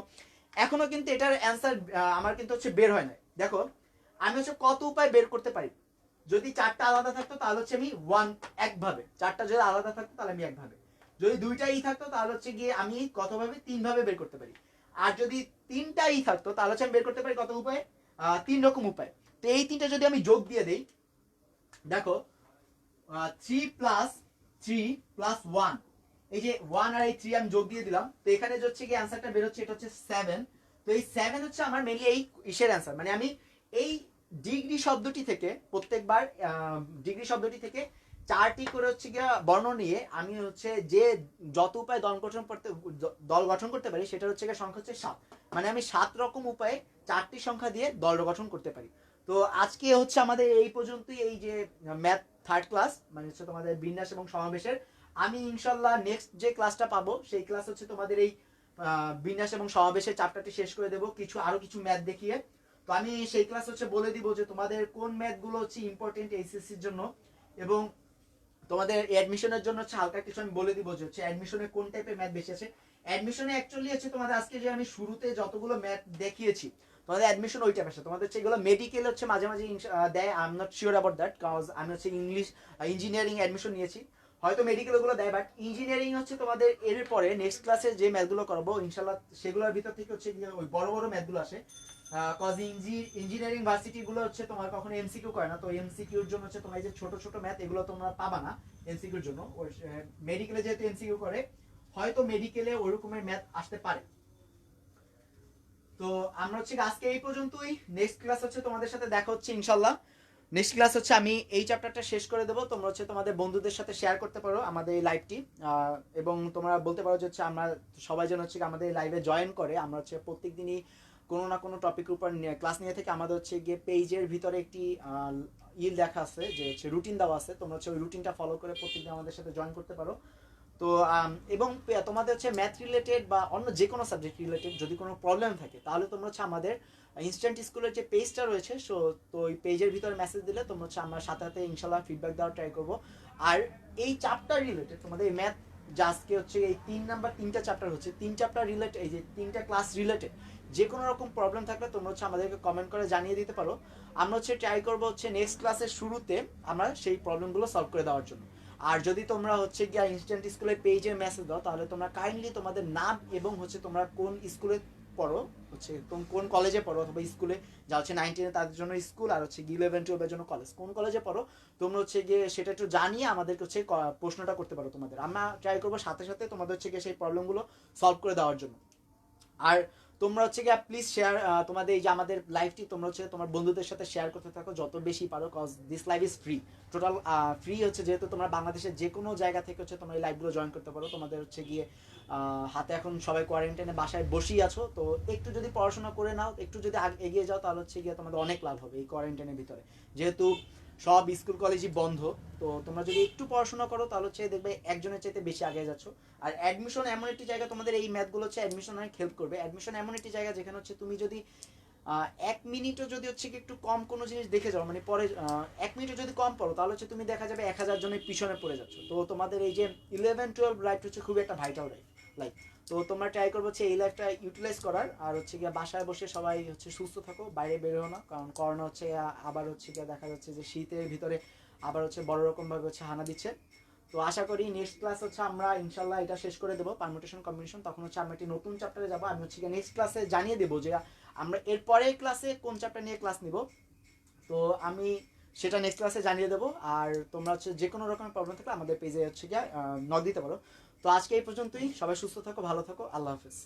এখনো কিন্তু এটার অ্যান্সার আমার কিন্তু হচ্ছে বের হয় না। দেখো আমি হচ্ছে কত উপায় বের করতে পারি। যদি চারটা আলাদা থাকতো তাহলে হচ্ছে আমি একভাবে, চারটা যদি আলাদা থাকতো তাহলে আমি একভাবে, যদি দুইটাই থাকতো তাহলে হচ্ছে গিয়ে আমি কতভাবে, তিনভাবে বের করতে পারি। আর যদি তিনটাই থাকতো তাহলে হচ্ছে আমি বের করতে পারি কত উপায়ে, তিন রকম উপায়। তো এই তিনটা যদি আমি যোগ দিয়ে দেই, দেখো 3+3+1, এই যে 1 আর এই 3 আমি যোগ দিয়ে দিলাম, তো এখানে হচ্ছে কি অ্যান্সারটা বের হচ্ছে, এটা হচ্ছে 7। তো এই 7 হচ্ছে আমার মেইনলি এই ইসের অ্যান্সার, মানে আমি এই ডিগ্রি শব্দটি থেকে প্রত্যেকবার ডিগ্রি শব্দটি থেকে 4টি করে হচ্ছে গিয়ে বর্ণ নিয়ে আমি হচ্ছে যে যত উপায় দল গঠন করতে পারি সেটা হচ্ছে গিয়ে সংখ্যা হচ্ছে 7। মানে আমি 7 রকম উপায়ে 4টি সংখ্যা দিয়ে দল গঠন করতে পারি। তো আজকে হচ্ছে আমাদের এই পর্যন্তই, এই যে ম্যাথ থার্ড ক্লাস, মানে হচ্ছে তোমাদের বিন্যাস এবং সমাবেশের। আমি ইনশাল্লাহ নেক্সট যে ক্লাসটা পাবো সেই ক্লাস হচ্ছে তোমাদের এই বিন্যাস এবং সমাবেশের চ্যাপ্টারটি শেষ করে দেবো আরো কিছু ম্যাথ দেখিয়ে। তো আমি সেই ক্লাস হচ্ছে বলে দিব যে তোমাদের কোন ম্যাথগুলো হচ্ছে ইম্পর্টেন্ট এইচএসসির জন্য, এবং তোমাদের অ্যাডমিশনের জন্য হচ্ছে হালকা কিছু আমি বলে দিব যে হচ্ছে অ্যাডমিশনে কোন টাইপের ম্যাথ বেশি আছে। অ্যাডমিশনে অ্যাকচুয়ালি হচ্ছে তোমাদের আজকে যে আমি শুরুতে যতগুলো ম্যাথ দেখিয়েছি, তোমাদের অ্যাডমিশন ওই টাইপ আছে। তোমাদের হচ্ছে এগুলো মেডিকেল হচ্ছে মাঝে মাঝে দেয়, I am not sure about that, cause আমি হচ্ছে ইঞ্জিনিয়ারিং অ্যাডমিশন নিয়েছি, হয়তো মেডিকেল ওগুলো দেয়, বাট ইঞ্জিনিয়ারিং হচ্ছে তোমাদের এর পরে নেক্সট ক্লাসে যে ম্যাথগুলো করাবো ইনশাল্লাহ সেগুলোর ভিতর থেকে হচ্ছে ওই বড় বড় ম্যাথগুলো আসে। কজ ইঞ্জিনিয়ারিং ভার্সিটি গুলো হচ্ছে তোমার কখনো এমসিকিউ করে না, তো এমসিকিউর জন্য হচ্ছে তোমার এই যে ছোট ছোট ম্যাথ এগুলো তোমরা পাবা না এমসিকিউর জন্য। মেডিকেলে যেহেতু এমসিকিউ করে, হয়তো মেডিকেলে ওই রকমের ম্যাথ আসতে পারে। তো আমরা হচ্ছে আজকে এই পর্যন্তই, নেক্সট ক্লাস হচ্ছে তোমাদের সাথে দেখা হচ্ছে ইনশাল্লাহ। নেক্সট ক্লাস হচ্ছে আমি এই চ্যাপ্টারটা শেষ করে দেবো, তোমরা হচ্ছে তোমাদের বন্ধুদের সাথে শেয়ার করতে পারো আমাদের এই লাইভটি, এবং তোমরা বলতে পারো যে হচ্ছে আমরা সবাই যেন হচ্ছে আমাদের লাইভে জয়েন করে। আমরা হচ্ছে প্রত্যেক দিনই কোনো না কোনো টপিকের উপর ক্লাস নিয়ে থেকে আমাদের হচ্ছে গিয়ে পেজের ভিতরে একটি দেখা আছে যে হচ্ছে রুটিন দেওয়া আছে, তোমরা হচ্ছে ওই রুটিনটা ফলো করে প্রত্যেকদিন আমাদের সাথে জয়েন করতে পারো। তো এবং তোমাদের হচ্ছে ম্যাথ রিলেটেড বা অন্য যে কোনো সাবজেক্ট রিলেটেড যদি কোনো প্রবলেম থাকে তাহলে তোমরা হচ্ছে আমাদের ইনস্ট্যান্ট স্কুলের যে পেজটা রয়েছে, সো তো ওই পেজের ভিতরে মেসেজ দিলে তোমরা হচ্ছে আমরা সাথে সাথে ইনশাল্লাহ ফিডব্যাক দেওয়ার ট্রাই করবো। আর এই চ্যাপ্টার রিলেটেড তোমাদের এই ম্যাথ যে আজকে হচ্ছে এই 3 চ্যাপ্টার হচ্ছে 3 চ্যাপ্টার রিলেটেড, এই যে 3টা ক্লাস রিলেটেড যে কোনো রকম প্রবলেম থাকলে তোমরা হচ্ছে আমাদেরকে কমেন্ট করে জানিয়ে দিতে পারো। আমরা হচ্ছে ট্রাই করবো হচ্ছে নেক্সট ক্লাসের শুরুতে আমরা সেই প্রবলেমগুলো সলভ করে দেওয়ার জন্য। আর যদি তোমরা হচ্ছে গিয়ে ইনস্ট্যান্ট স্কুলের পেজে মেসেজ দাও তাহলে তোমরা কাইন্ডলি তোমাদের নাম এবং হচ্ছে তোমরা কোন স্কুলে পড়ো, হচ্ছে কোন কলেজে পড়ো, অথবা স্কুলে যা হচ্ছে 9-10 তাদের জন্য স্কুল, আর হচ্ছে 11-12 জন্য কলেজ, কোন কলেজে পড়ো তোমরা হচ্ছে গিয়ে সেটা একটু জানিয়ে আমাদেরকে হচ্ছে প্রশ্নটা করতে পারো তোমাদের। আমরা ট্রাই করবো সাথে সাথে তোমাদের হচ্ছে গিয়ে সেই প্রবলেমগুলো সলভ করে দেওয়ার জন্য। আর তোমরা হচ্ছে গিয়ে প্লিজ শেয়ার তোমাদের এই যে আমাদের লাইভটি তোমরা হচ্ছে তোমার বন্ধুদের সাথে শেয়ার করতে থাকো যত বেশি পারো, cause this live is free, total free হচ্ছে, যেহেতু তোমরা বাংলাদেশের যে কোনো জায়গা থেকে হচ্ছে তোমরা এই লাইভগুলো জয়েন করতে পারো। তোমাদের হচ্ছে গিয়ে হাতে এখন সবাই কোয়ারেন্টাইনে বাসায় বসেই আছো, তো একটু যদি পড়াশোনা করে নাও, একটু যদি এগিয়ে যাও তাহলে হচ্ছে গিয়ে তোমাদের অনেক লাভ হবে এই কোয়ারেন্টাইনের ভিতরে, যেহেতু সব স্কুল কলেজই বন্ধ। তো তোমরা যদি একটু পড়াশোনা করো তাহলে হচ্ছে দেখবে একজনের চাইতে বেশি আগে যাচ্ছ। আর অ্যাডমিশন এমন একটি জায়গা, তোমাদের এই ম্যাথগুলো হচ্ছে অ্যাডমিশন অনেক হেল্প করবে। অ্যাডমিশন এমন একটি জায়গা যেখানে হচ্ছে তুমি যদি 1 মিনিটও যদি হচ্ছে কি একটু কম কোনো জিনিস দেখে যাও, মানে পরে 1 মিনিটও যদি কম পড়ো তাহলে হচ্ছে তুমি দেখা যাবে 1000 জনের পিছনে পড়ে যাচ্ছ। তো তোমাদের এই যে 11-12 লাইফ হচ্ছে খুবই একটা ভাইটাল লাইফ। তো তোমরা ট্রাই করবো হচ্ছে এই লাইফটা ইউটিলাইজ করার, আর হচ্ছে গিয়ে বাসায় বসে সবাই হচ্ছে সুস্থ থাকো, বাইরে বেরো না, কারণ করোনা হচ্ছে আবার হচ্ছে গিয়ে দেখা যাচ্ছে যে শীতের ভিতরে আবার হচ্ছে বড় রকম ভাবে হচ্ছে হানা দিচ্ছে। তো আশা করি নেক্সট ক্লাস হচ্ছে আমরা ইনশাল্লাহ এটা শেষ করে দেবো পারমুটেশন কম্বিনেশন, তখন হচ্ছে আমরা একটি নতুন চ্যাপ্টারে যাবো। আমি হচ্ছে নেক্সট ক্লাসে জানিয়ে দেবো যে আমরা এরপরে ক্লাসে কোন চ্যাপ্টার নিয়ে ক্লাস নিব, তো আমি সেটা নেক্সট ক্লাসে জানিয়ে দেবো। আর তোমরা হচ্ছে যে কোনো রকমের প্রবলেম থাকলে আমাদের পেজে হচ্ছে গিয়ে নক দিতে পারো। তো আজকে এই পর্যন্তই, সবাই সুস্থ থাকো, ভালো থাকো, আল্লাহ হাফেজ।